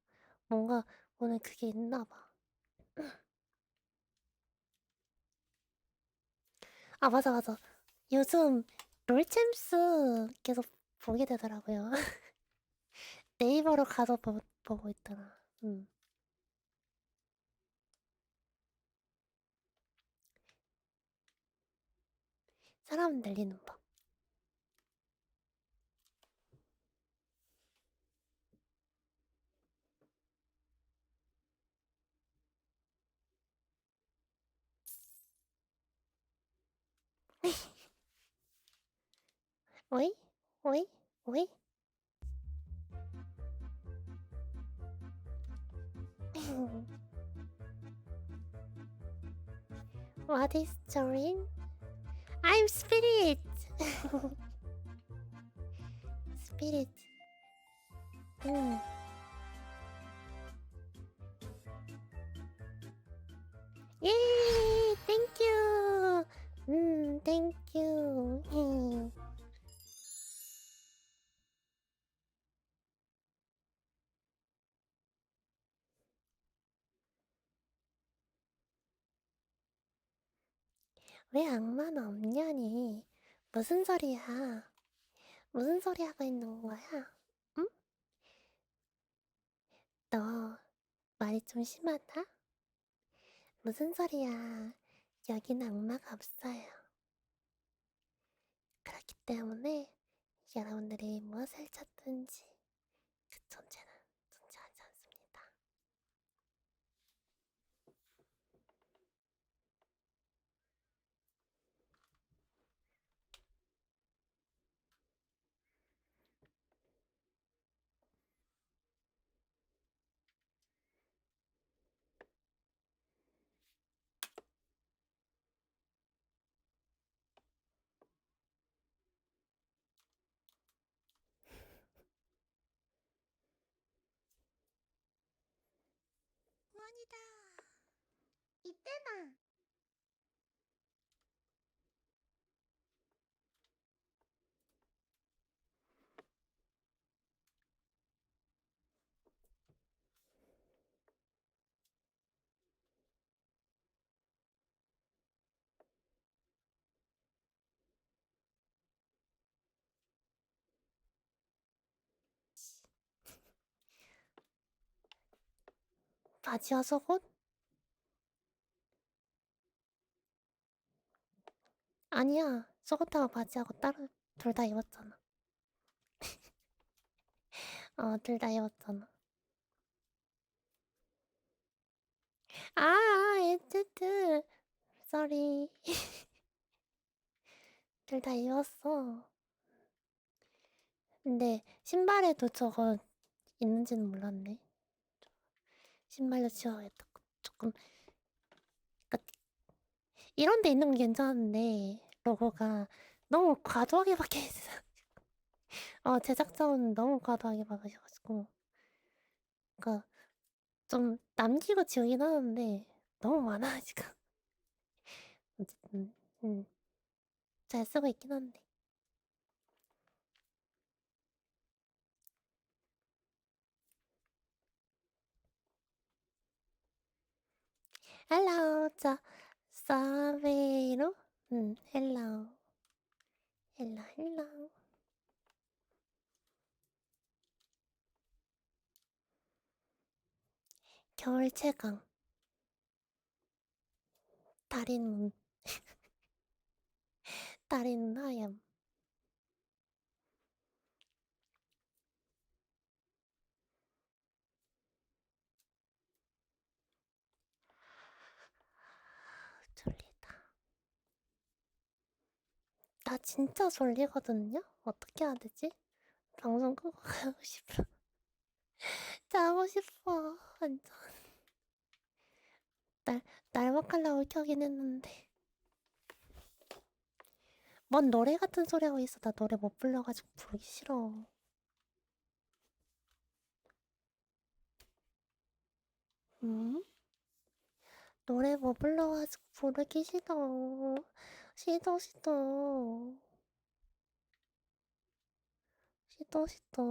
Speaker 1: 뭔가 오늘 그게 있나봐. 아, 맞아, 맞아. 요즘 롤챔스 계속 보게 되더라고요. 네이버로 가서 보고 있더라. 사람 늘리는 법. 오이? 오이? 오이? What is Jorin? I'm Spirit! Spirit. Yay! Thank you! Thank you. 왜 악마는 없냐니? 무슨 소리야? 무슨 소리 하고 있는 거야? 응? 너 말이 좀 심하다? 무슨 소리야? 여긴 악마가 없어요. 그렇기 때문에 여러분들이 무엇을 찾든지 그 존재는 존재하지 않습니다. 원이다. 이때다. 바지와 속옷? 아니야. 속옷하고 바지하고 따로 둘 다 입었잖아. 둘 다 입었잖아. 에뜨뜨. 쏘리. 둘 다 입었어. 근데 신발에도 저거 있는지는 몰랐네. 신발도 지워야겠다. 조금 그러니까 이런 데 있는 건 괜찮은데 로고가 너무 과도하게 박혀있어. 제작자는 너무 과도하게 박으셔가지고 그니까 좀 남기고 지우긴 하는데 너무 많아 지금. 어쨌든 잘 쓰고 있긴 한데. 헬로 저 사베로 헬로 헬로 겨울 최강 달인 달인 하얌. 졸리다. 나 진짜 졸리거든요? 어떻게 해야 되지? 방송 끄고 가고 싶어. 자고 싶어. 완전. 날, 날먹하려고 켜긴 했는데. 뭔 노래 같은 소리 하고 있어. 나 노래 못 불러가지고 부르기 싫어. 응? 노래 못 불러가지고 부르기 싫어. 싫어, 싫어. 싫어, 싫어.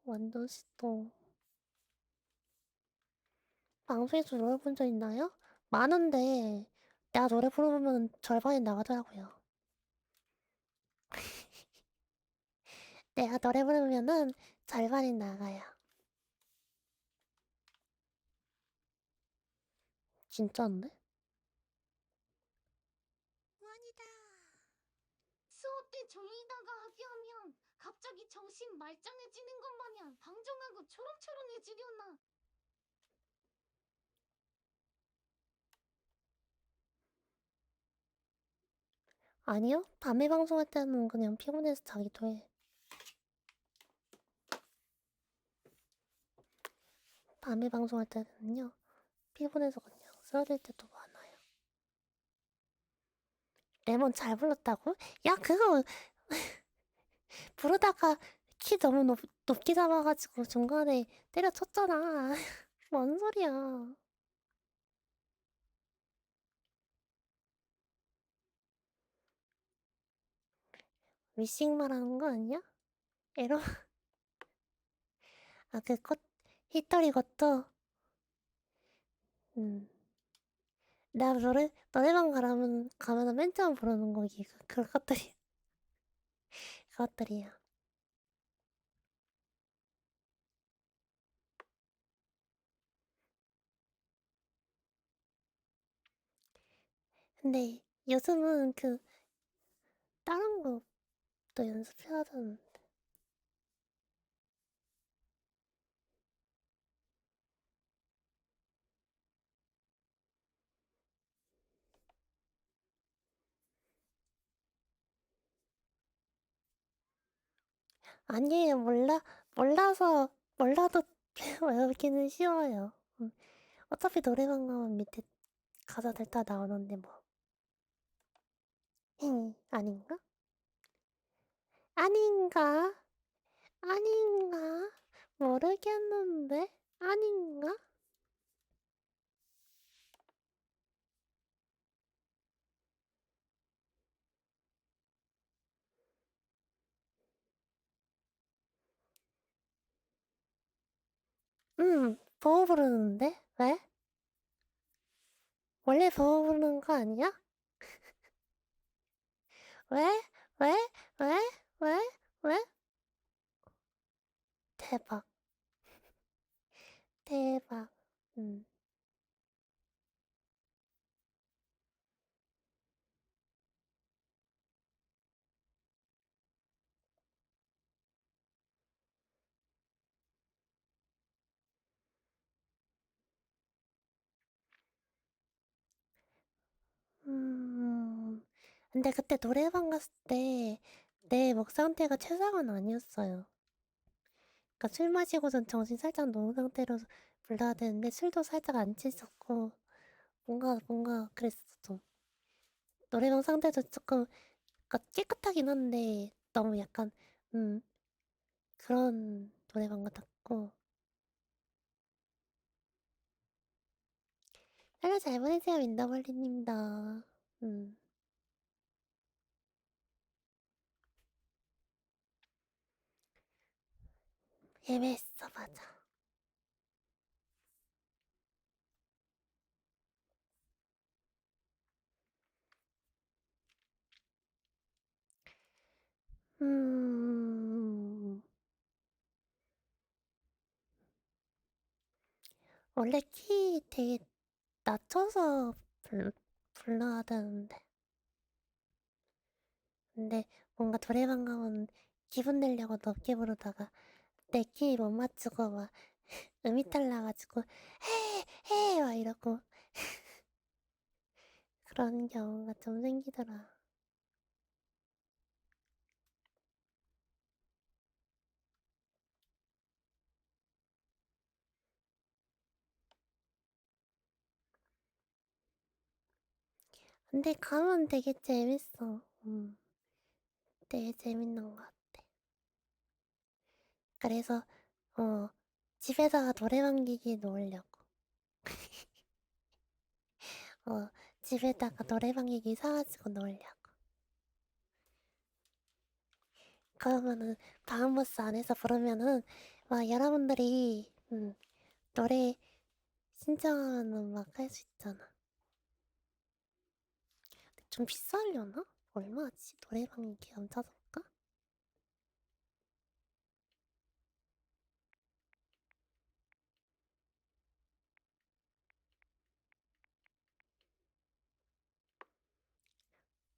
Speaker 1: 완전 싫어. 방송에서 노래 부른 적 있나요? 많은데, 내가 노래 부르면 절반이 나가더라고요. 내가 노래 부르면은 절반이 나가요. 진짜인데?
Speaker 5: 아니다. 수업 때 졸리다가 하교하면 갑자기 정신 말짱해지는 것 마냥 방종하고 초롱초롱해지려나.
Speaker 1: 아니요? 밤에 방송할 때는 그냥 피곤해서 자기도 해. 밤에 방송할 때는요, 피곤해서 그냥 쓰러질 때도 많아요. 레몬 잘 불렀다고? 야, 그거 부르다가 키 너무 높게 잡아가지고 중간에 때려쳤잖아. 뭔 소리야. 위싱 말하는 거 아니야? 에러. 아, 히터리 것도, 나 노래방 가면은 맨 처음 부르는 곡이 그것들이, 그것들이야. 근데 요즘은 다른 것도 연습해야 되는데. 아니에요, 몰라도 외우기는 쉬워요. 어차피 노래방 가면 밑에 가사들 다 나오는데 뭐. 아닌가? 아닌가? 아닌가? 모르겠는데? 아닌가? 보호 부르는데? 왜? 원래 보호 부르는 거 아니야? 왜? 왜? 왜? 왜? 왜? 대박. 대박. 음. 근데 그때 노래방 갔을 때 내 목 상태가 최상은 아니었어요. 그러니까 술 마시고선 정신 살짝 놓은 상태로 불러야 되는데 술도 살짝 안 취했었고 뭔가 그랬어 좀. 노래방 상태도 조금 그러니까 깨끗하긴 한데 너무 약간 음 그런 노래방 같았고 하루 잘 보내세요 민다벌리님다. 음 예매했어 맞아. 음 원래 키 되게 낮춰서 불러야 되는데 근데 뭔가 노래방 가면 기분 내려고 높게 부르다가 내 키 못 맞추고 막 음이탈 나가지고 헤헤 막 이러고 그런 경우가 좀 생기더라. 근데 가면 되게 재밌어. 되게 재밌는 것 같아. 그래서 집에다가 노래방 기기 놓으려고. 집에다가 노래방 기기 사가지고 놓으려고. 그러면은 바운버스 안에서 부르면은 막 여러분들이 노래 신청하면 막 할 수 있잖아. 좀 비싸려나? 얼마지? 노래방 기기 한번 찾아볼까?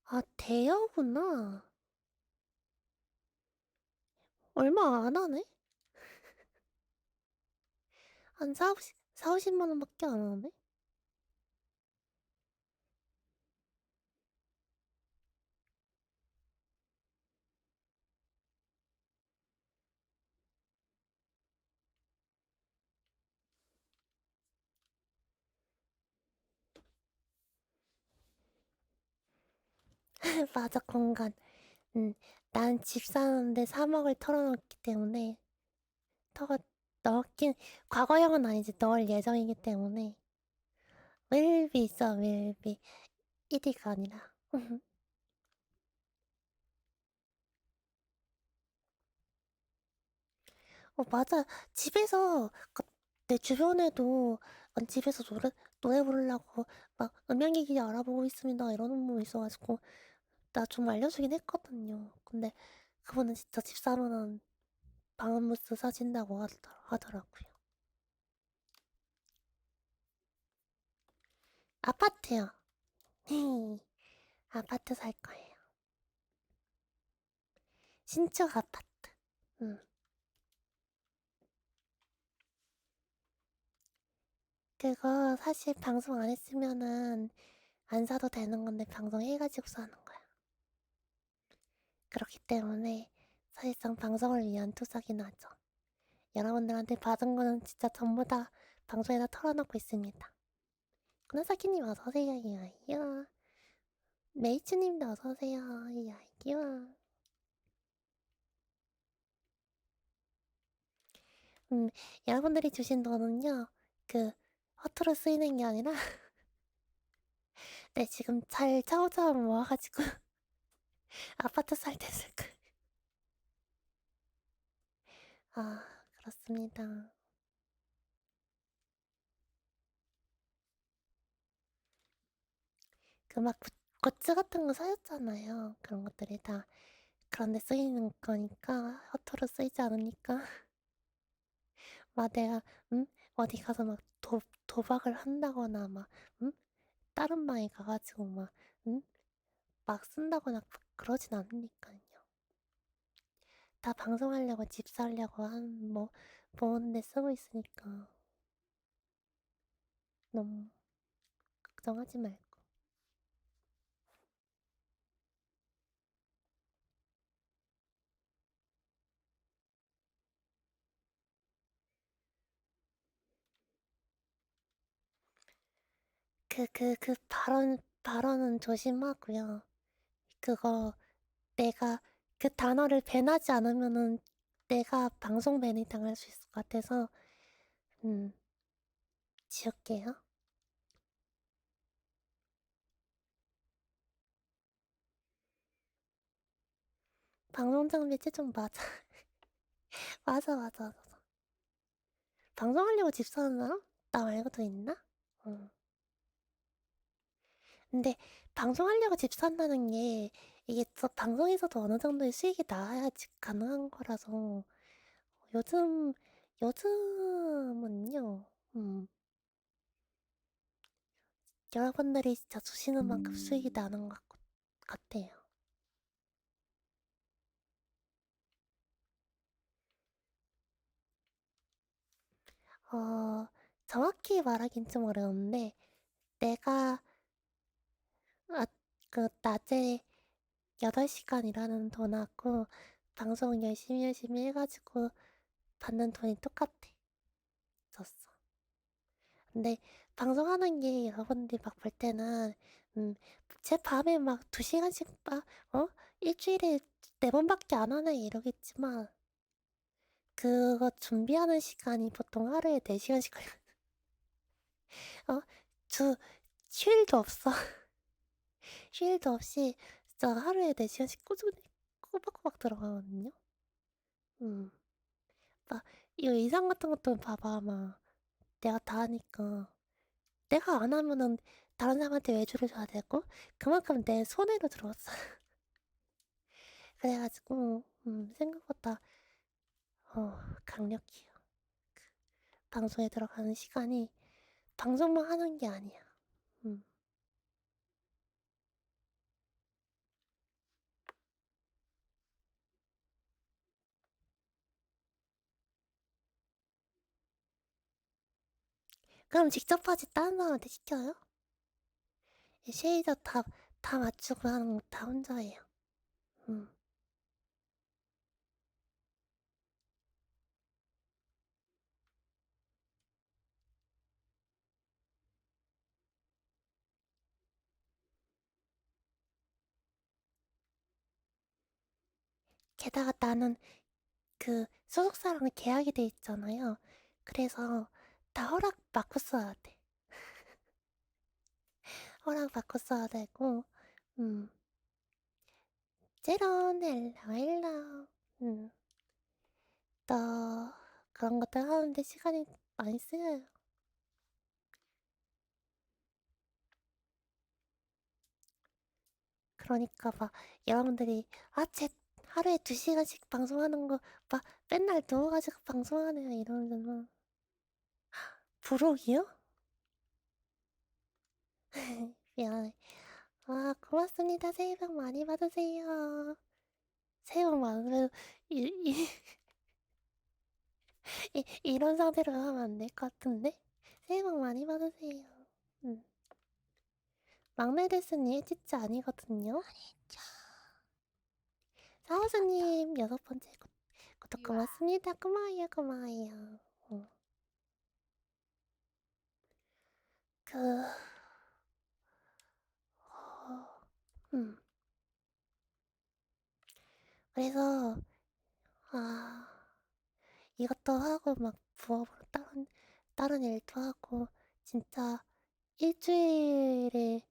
Speaker 1: 아, 대여구나. 얼마 안 하네? 한 50만 원밖에 안 하네? 맞아, 공간. 음, 난 집 사는데 3억을 털어놓기 때문에 털어 넣긴 과거형은 아니지 넣을 예정이기 때문에 will be 있어 will be 1위가 아니라 맞아 집에서 내 주변에도 집에서 노래 부르려고 막 음향기기 알아보고 있습니다 이러는 분 있어가지고 나 좀 알려주긴 했거든요. 근데 그분은 진짜 집 사면은 방음부스 사진다고 하더라고요. 아파트요. 아파트 살 거예요. 신축 아파트. 응. 그거 사실 방송 안 했으면은 안 사도 되는 건데 방송해가지고 사는 거야. 그렇기 때문에 사실상 방송을 위한 투자긴 하죠. 여러분들한테 받은 거는 진짜 전부 다 방송에다 털어놓고 있습니다. 쿠나사키님 어서오세요, 이아이요. 메이츠님도 어서오세요, 이아이요. 음, 여러분들이 주신 돈은요, 허투루 쓰이는 게 아니라, 네, 지금 잘 차곡차곡 모아가지고, 아파트 살 때 쓸 거예요. 아, 그렇습니다. 막 굿즈 같은 거 사였잖아요. 그런 것들이 다 그런 데 쓰이는 거니까, 허투루 쓰이지 않으니까. 막 내가, 어디 가서 막 도박을 한다거나, 막, 다른 방에 가가지고 막, 응? 막 쓴다거나 그러진 않으니까요. 다 방송하려고 집 살려고 모으는데 쓰고 있으니까. 너무 걱정하지 말고. 발언은 조심하고요. 그거 내가 그 단어를 밴하지 않으면은 내가 방송 밴이 당할 수 있을 것 같아서, 음, 지울게요. 방송 장비 채점 맞아. 맞아, 맞아, 맞아. 방송하려고 집 사는 사람? 나 말고도 있나? 어. 근데 방송하려고 집 산다는 게 이게 또 방송에서도 어느 정도의 수익이 나와야지 가능한 거라서 요즘 요즘은요 여러분들이 진짜 주시는 만큼 수익이 나는 것 같아요. 어 정확히 말하긴 좀 어려운데 내가 아, 낮에 8시간 일하는 돈하고 방송 열심히 해가지고 받는 돈이 똑같아. 졌어. 근데 방송하는 게 여러분들이 막 볼 때는 음, 제 밤에 막 2시간씩 막 일주일에 4번밖에 안 하네 이러겠지만 그거 준비하는 시간이 보통 하루에 4시간씩 걸려. 어? 주 휴일도 없어. 휴일도 없이 진짜 하루에 4시간씩 꾸준히 꼬박꼬박 들어가거든요. 음. 막 이거 이상 같은 것도 봐봐 막 내가 다 하니까 내가 안 하면은 다른 사람한테 외주를 줘야 되고 그만큼 내 손해로 들어왔어. 그래가지고 생각보다 강력해요. 그 방송에 들어가는 시간이 방송만 하는 게 아니야. 음. 그럼 직접 하지 다른 사람한테 시켜요? 쉐이저 다 맞추고 하는 거 다 혼자 해요. 음. 게다가 나는 그 소속사랑 계약이 돼 있잖아요. 그래서 다 허락 받고 써야 돼. 허락 받고 써야 되고, 음, 제런 헬로 헬로, 음, 또 그런 것들 하는데 시간이 많이 쓰여요. 그러니까 막 여러분들이 쟤 하루에 2시간씩 방송하는 거 막 맨날 누워가지고 방송하네요 이러면서 부록이요? 미안해. 고맙습니다. 새해 복 많이 받으세요. 새해 복 많으면 이, 이, 이런 상태로 하면 안 될 것 같은데? 새해 복 많이 받으세요. 음. 막내 데스님 진짜 아니거든요. 사우스님 6번째 구독
Speaker 2: 유아.
Speaker 1: 고맙습니다. 고마워요, 고마워요. 어. 그, 음. 그래서, 아, 이것도 하고, 막, 부업으로 다른 일도 하고, 진짜, 일주일에,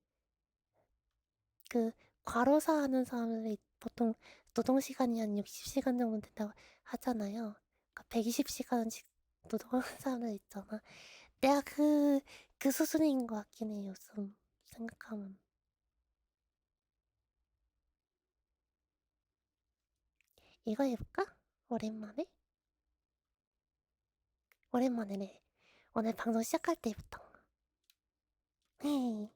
Speaker 1: 그, 과로사 하는 사람들이 보통 노동시간이 한 60시간 정도 된다고 하잖아요. 그러니까 120시간씩 노동하는 사람들 있잖아. 내가 그 수준인 것 같긴 해, 요즘 생각하면. 이거 해볼까? 오랜만에? 오랜만에네. 오늘 방송 시작할 때부터. 헤이.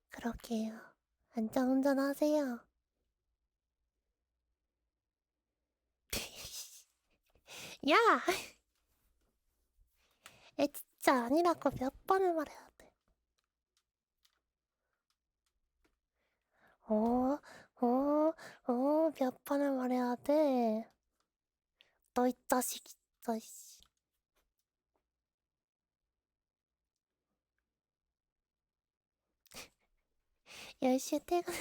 Speaker 1: 그러게요. 안전운전 하세요. 야! 애 진짜 아니라고 몇 번을 말해야 돼. 어, 몇 번을 말해야 돼. 너 이 자식, 진짜, 씨. 10시에 퇴근,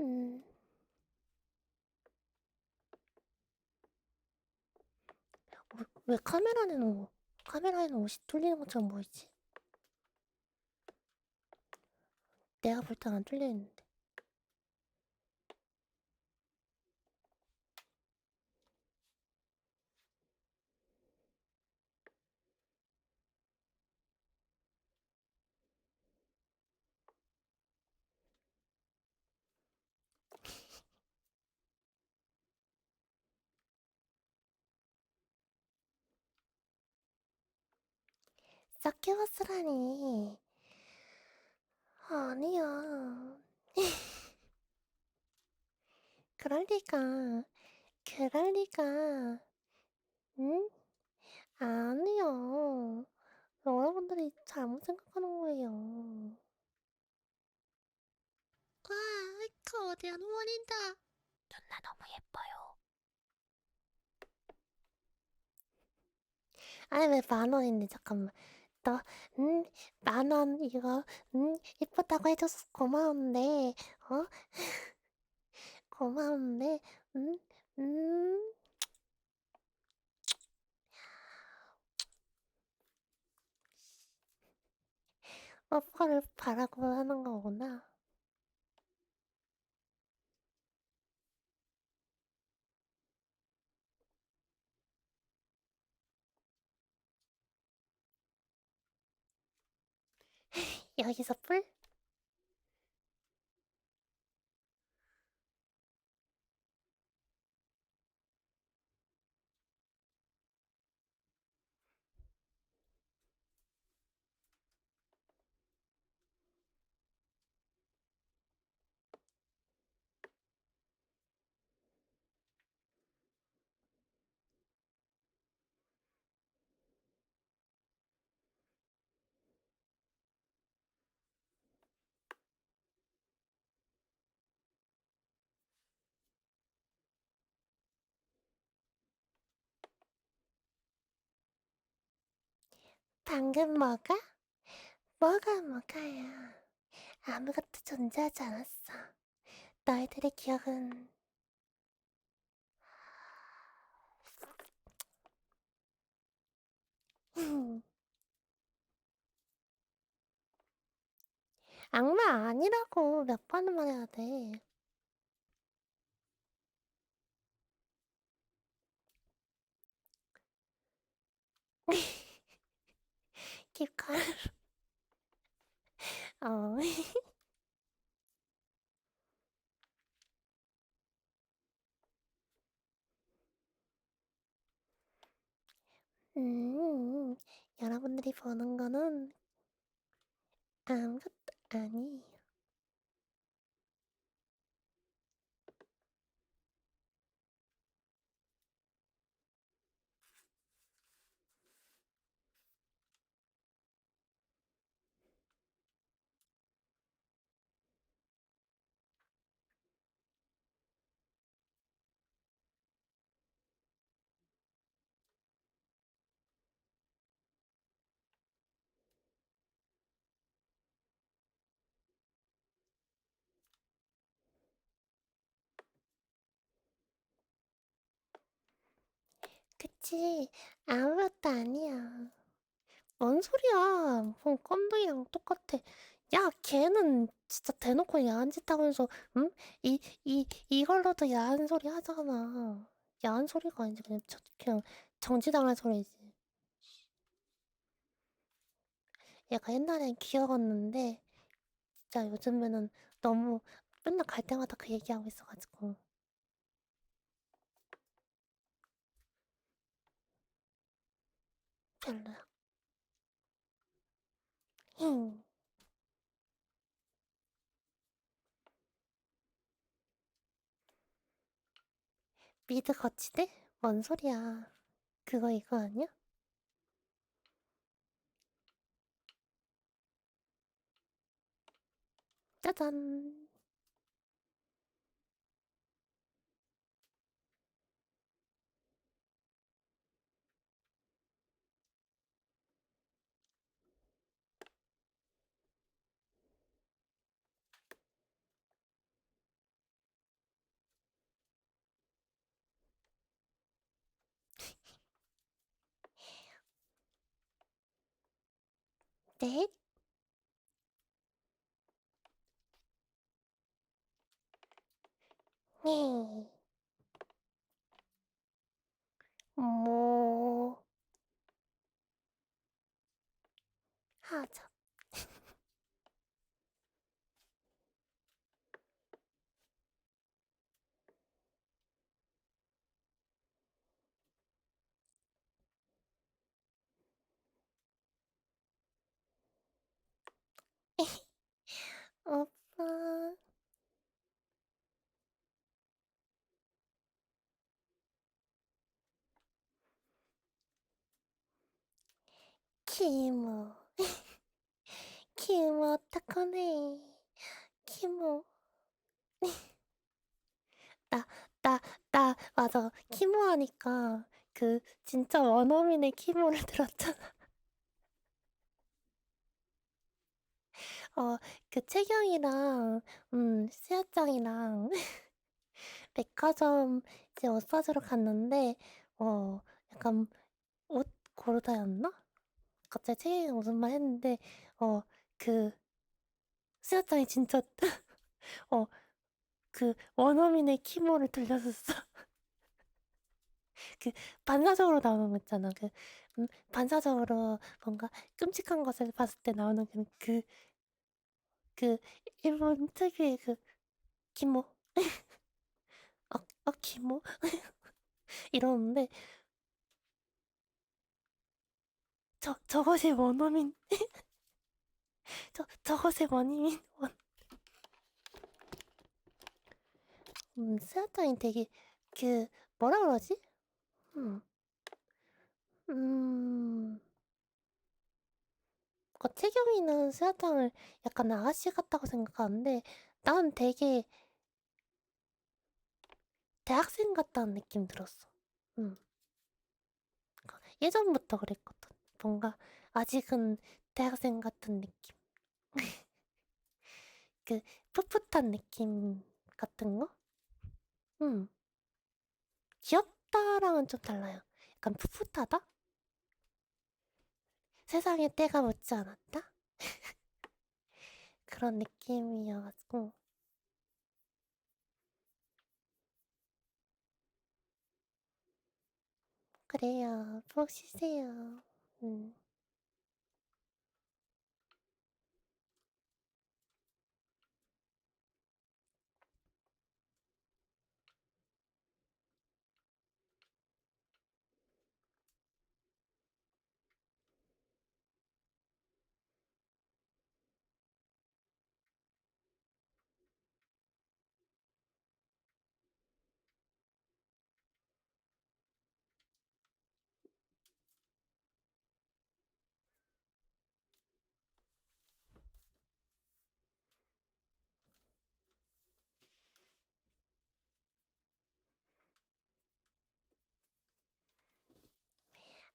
Speaker 1: 음, 왜 카메라에는 옷이 뚫리는 것처럼 보이지? 내가 볼 땐 안 뚫려있는데. 서큐버스라니. 아니야. 그럴 리가. 그럴 리가. 응? 아니요. 여러분들이 잘못 생각하는 거예요. 와, 거대한 원이다.
Speaker 3: 누나 너무 예뻐요.
Speaker 1: 아니, 왜 10,000원인데, 잠깐만. 너, 10,000원, 이거, 이쁘다고 해줘서 고마운데, 어? 고마운데, 음, 음, 오빠를 바라고 하는 거구나. 여기서 뿔? 방금 뭐가? 뭐가야. 아무것도 존재하지 않았어. 너희들의 기억은 악마 아니라고 몇 번을 말해야 돼. Keep calm. 어. 여러분들이 보는 거는 아무것도 아니에요. 그치? 아무것도 아니야. 뭔 소리야? 뭔 껌둥이랑 똑같아. 야, 걔는 진짜 대놓고 야한 짓 하면서, 응? 이걸로도 야한 소리 하잖아. 야한 소리가 아니지. 그냥 정지당할 소리지. 얘가 옛날엔 귀여웠는데, 진짜 요즘에는 너무 맨날 갈 때마다 그 얘기하고 있어가지고. 별로야. 힝. 미드 거치대? 뭔 소리야. 그거 이거 아니야? 짜잔. 네? 네. 뭐, 하자. 키모. 키모 어떡하네. 키모. 나, 맞아. 키모 하니까, 진짜 원어민의 키모를 들었잖아. 어, 채경이랑, 수야짱이랑 백화점 이제 옷 사주러 갔는데, 어, 약간 옷 고르다였나? 갑자기 채경이가 무슨 말 했는데, 어, 그, 수야짱이 진짜, 어, 원어민의 키모를 들려줬어. 그, 반사적으로 나오는 거 있잖아. 반사적으로 뭔가 끔찍한 것을 봤을 때 나오는 일본 특유의 키모? 키모? 이러는데, 저것이 원어민, 저것이 원어민, 스야짱이 되게, 뭐라 그러지? 음, 음, 채경이는 스야짱을 약간 아가씨 같다고 생각하는데, 난 되게 대학생 같다는 느낌 들었어. 음, 예전부터 그랬거든. 뭔가, 아직은 대학생 같은 느낌. 그, 풋풋한 느낌 같은 거? 음, 귀엽다랑은 좀 달라요. 약간 풋풋하다? 세상에 때가 묻지 않았다? 그런 느낌이어가지고. 그래요. 푹 쉬세요. 음.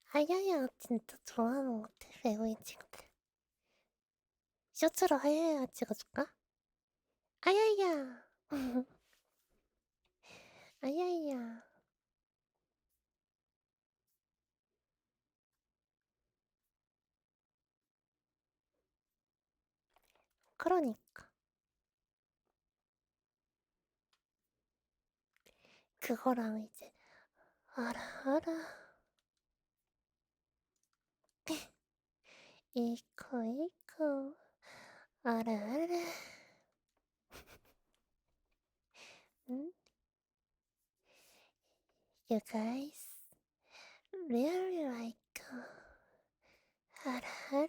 Speaker 1: 하야야 진짜 좋아하는 것 같아. 외국인 친구들. 셔츠로 하야야 찍어줄까? 아야야. 아야야. 그러니까. 그거랑 이제 알아 알아. 이코 이코. 알아 알아. 응? You guys really like 알아 알아.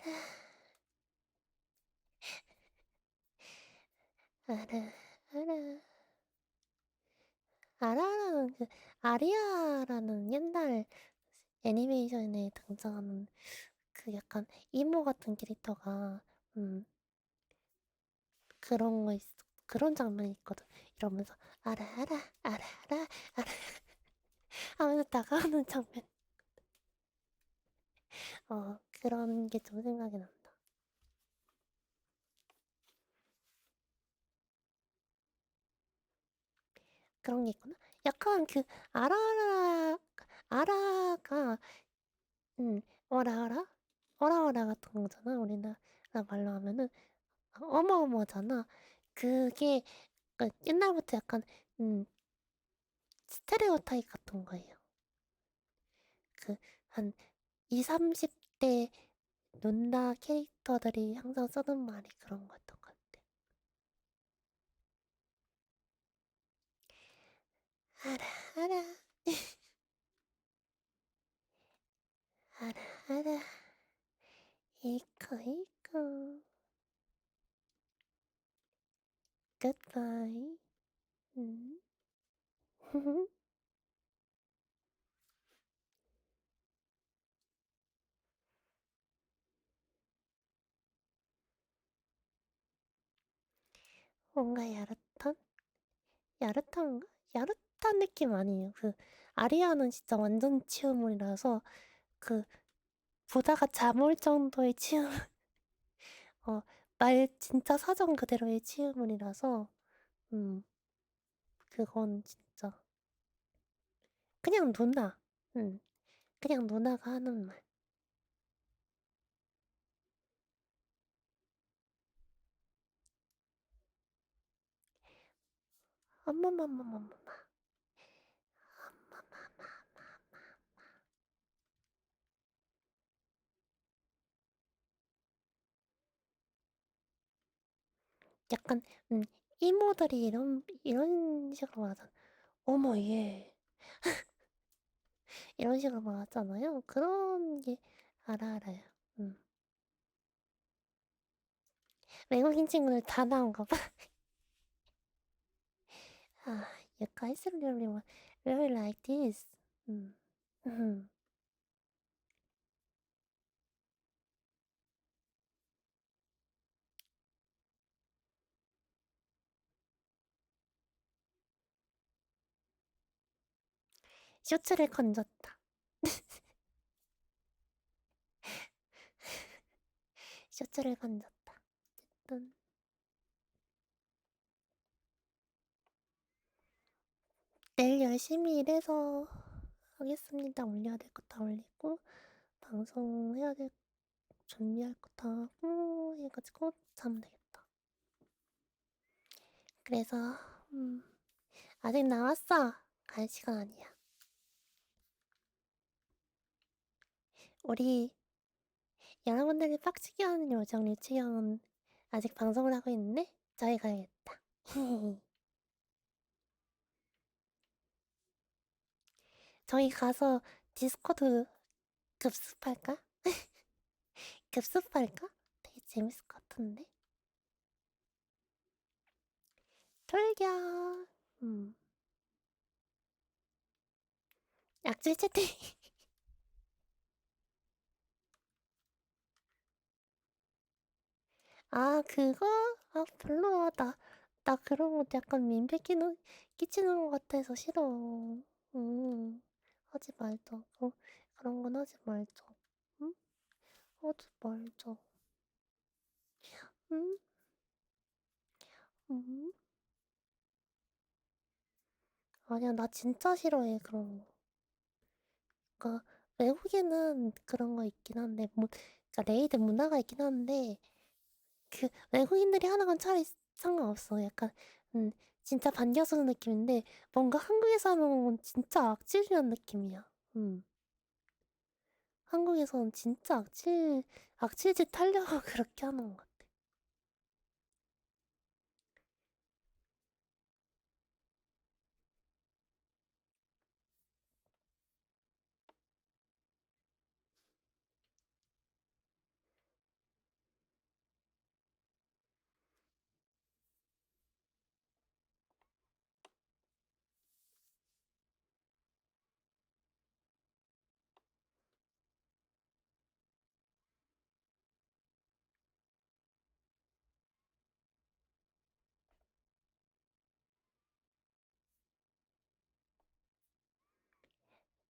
Speaker 1: 알아 알아. 아라라는 아리아라는 옛날 애니메이션에 등장하는 약간 이모 같은 캐릭터가 음 그런 거 있어. 그런 장면이 있거든. 이러면서 알아 알아 알아 알아 알아 하면서 다가오는 장면. 그런 게 좀 생각이 난다. 그런 게 있구나. 약간 아라라 아라가 어라 어라 어라 어라 같은 거잖아. 우리나라 말로 하면은 어머어머잖아. 그게 옛날부터 약간 음 스테레오 타입 같은 거예요. 한 2, 30대 누나 캐릭터들이 항상 쓰는 말이 그런 거였던 것 같아. 알아 알아 알아 알아 이코 이코 굿바이. 음. 뭔가 야릇한? 야릇한가? 야릇한 느낌 아니에요. 그 아리아는 진짜 완전 치유물이라서 그 보다가 잠올 정도의 치유 말 진짜 사정 그대로의 치유물이라서 음 그건 진짜 그냥 누나 그냥 누나가 하는 말 엄마마마마마 약간 이모들이 이런 식으로 말하잖아. 어머 얘 이런 식으로 말하잖아요. 그런 게 알아요. 외국인 친구들 다 나온가 봐. 아, you guys really like this. 음. 음. 쇼츠를 건졌다. 쇼츠를 건졌다. 어쨌든 내일 열심히 일해서 하겠습니다. 올려야 될 거 다 올리고 방송해야 될 준비할 거 다 하고 해가지고 자면 되겠다. 그래서 아직 남았어. 갈 시간 아니야. 우리 여러분들이 빡치게 하는 요정 류치경은 아직 방송을 하고 있네? 저희 가야겠다. 저희 가서 디스코드 급습할까? 급습할까? 되게 재밌을 것 같은데? 돌격! 약질 채팅! 아, 그거? 아, 별로야. 나 그런 거 약간 끼치는 것 같아서 싫어. 하지 말자. 그런 건 하지 말자. 응? 하지 말자. 응? 응? 아니야, 나 진짜 싫어해, 그런 거. 그니까, 외국에는 그런 거 있긴 한데, 그니까 레이드 문화가 있긴 한데, 그, 외국인들이 하는 건 차라리 상관없어. 약간, 진짜 반겨주는 느낌인데, 뭔가 한국에서 하는 건 진짜 악질이란 느낌이야. 한국에서는 진짜 악질짓 하려고 그렇게 하는 것 같아.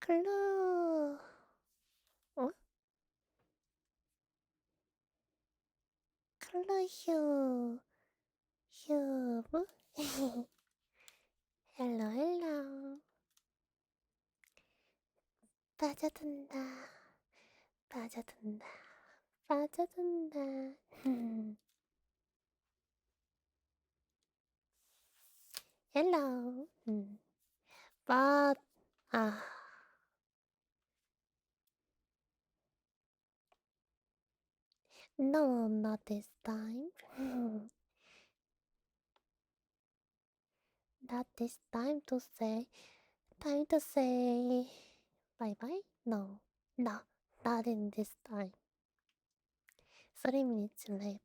Speaker 1: 클루, 어? 클루 휴브? 헬로, 헬로. 빠져든다, 빠져든다, 빠져든다. 헬로, 빠, 아, no, not this time. Not this time to say bye bye? No, no, not in this time. 3 minutes left.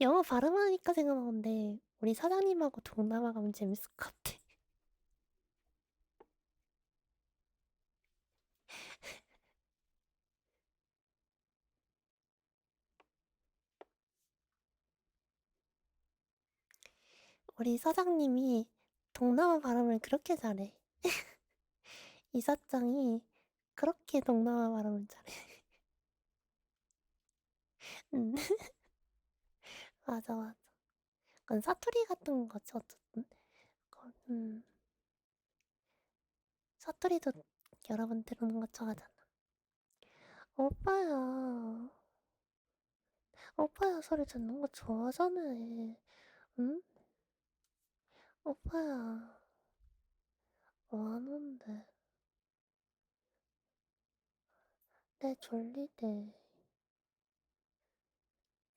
Speaker 1: 영어 발음하니까 생각나는데, 우리 사장님하고 동남아 가면 재밌을 것 같아. 우리 사장님이 동남아 발음을 그렇게 잘해. 이사장이 그렇게 동남아 발음을 잘해. 음, 맞아, 맞아. 그건 사투리 같은 거지, 어쨌든. 사투리도 여러 번 들은 거 좋아하잖아. 오빠야. 오빠야 소리 듣는 거 좋아하잖아. 응? 오빠야. 뭐 하는데? 내 졸리대.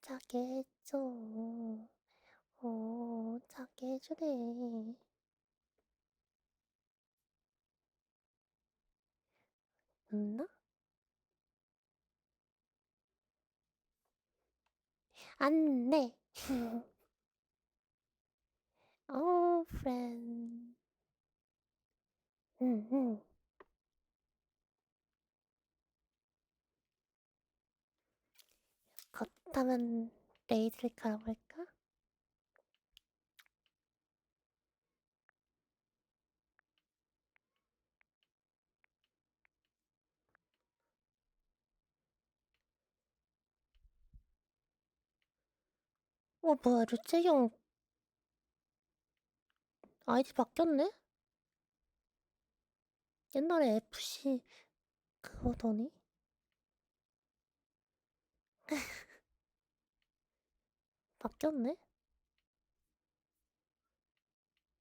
Speaker 1: 자게 해줘. 자게 해주래. 없나? 안 내. 프렌드. 응, 응. 그렇다면 레이드를 갈아볼까? 뭐야, 류채경 아이디 바뀌었네? 옛날에 FC 그거더니? 바뀌었네?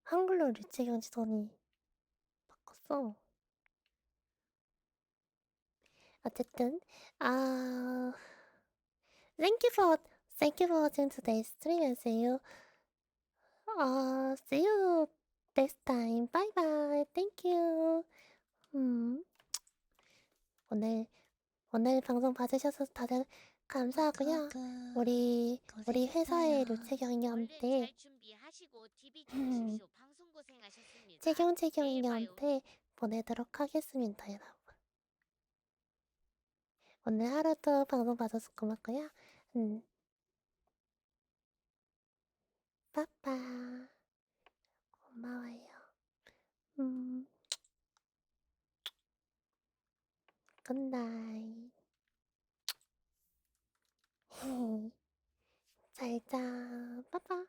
Speaker 1: 한글로 류채경 지더니 바꿨어. 어쨌든, 아, thank you for watching today's stream and see you next time. Bye bye. Thank you. 오늘, 오늘 방송 봐주셔서 다들 감사하고요. 우리 회사의 류채경이한테
Speaker 3: 잘 준비하시고 TV 주십시오. 방송 고생하셨습니다.
Speaker 1: 채경이한테 보내도록 하겠습니다, 여러분. 오늘 하루도 방송 봐줘서 고맙고요. 빠빠. 고마워요. 굿나잇. 잘자. 빠빠.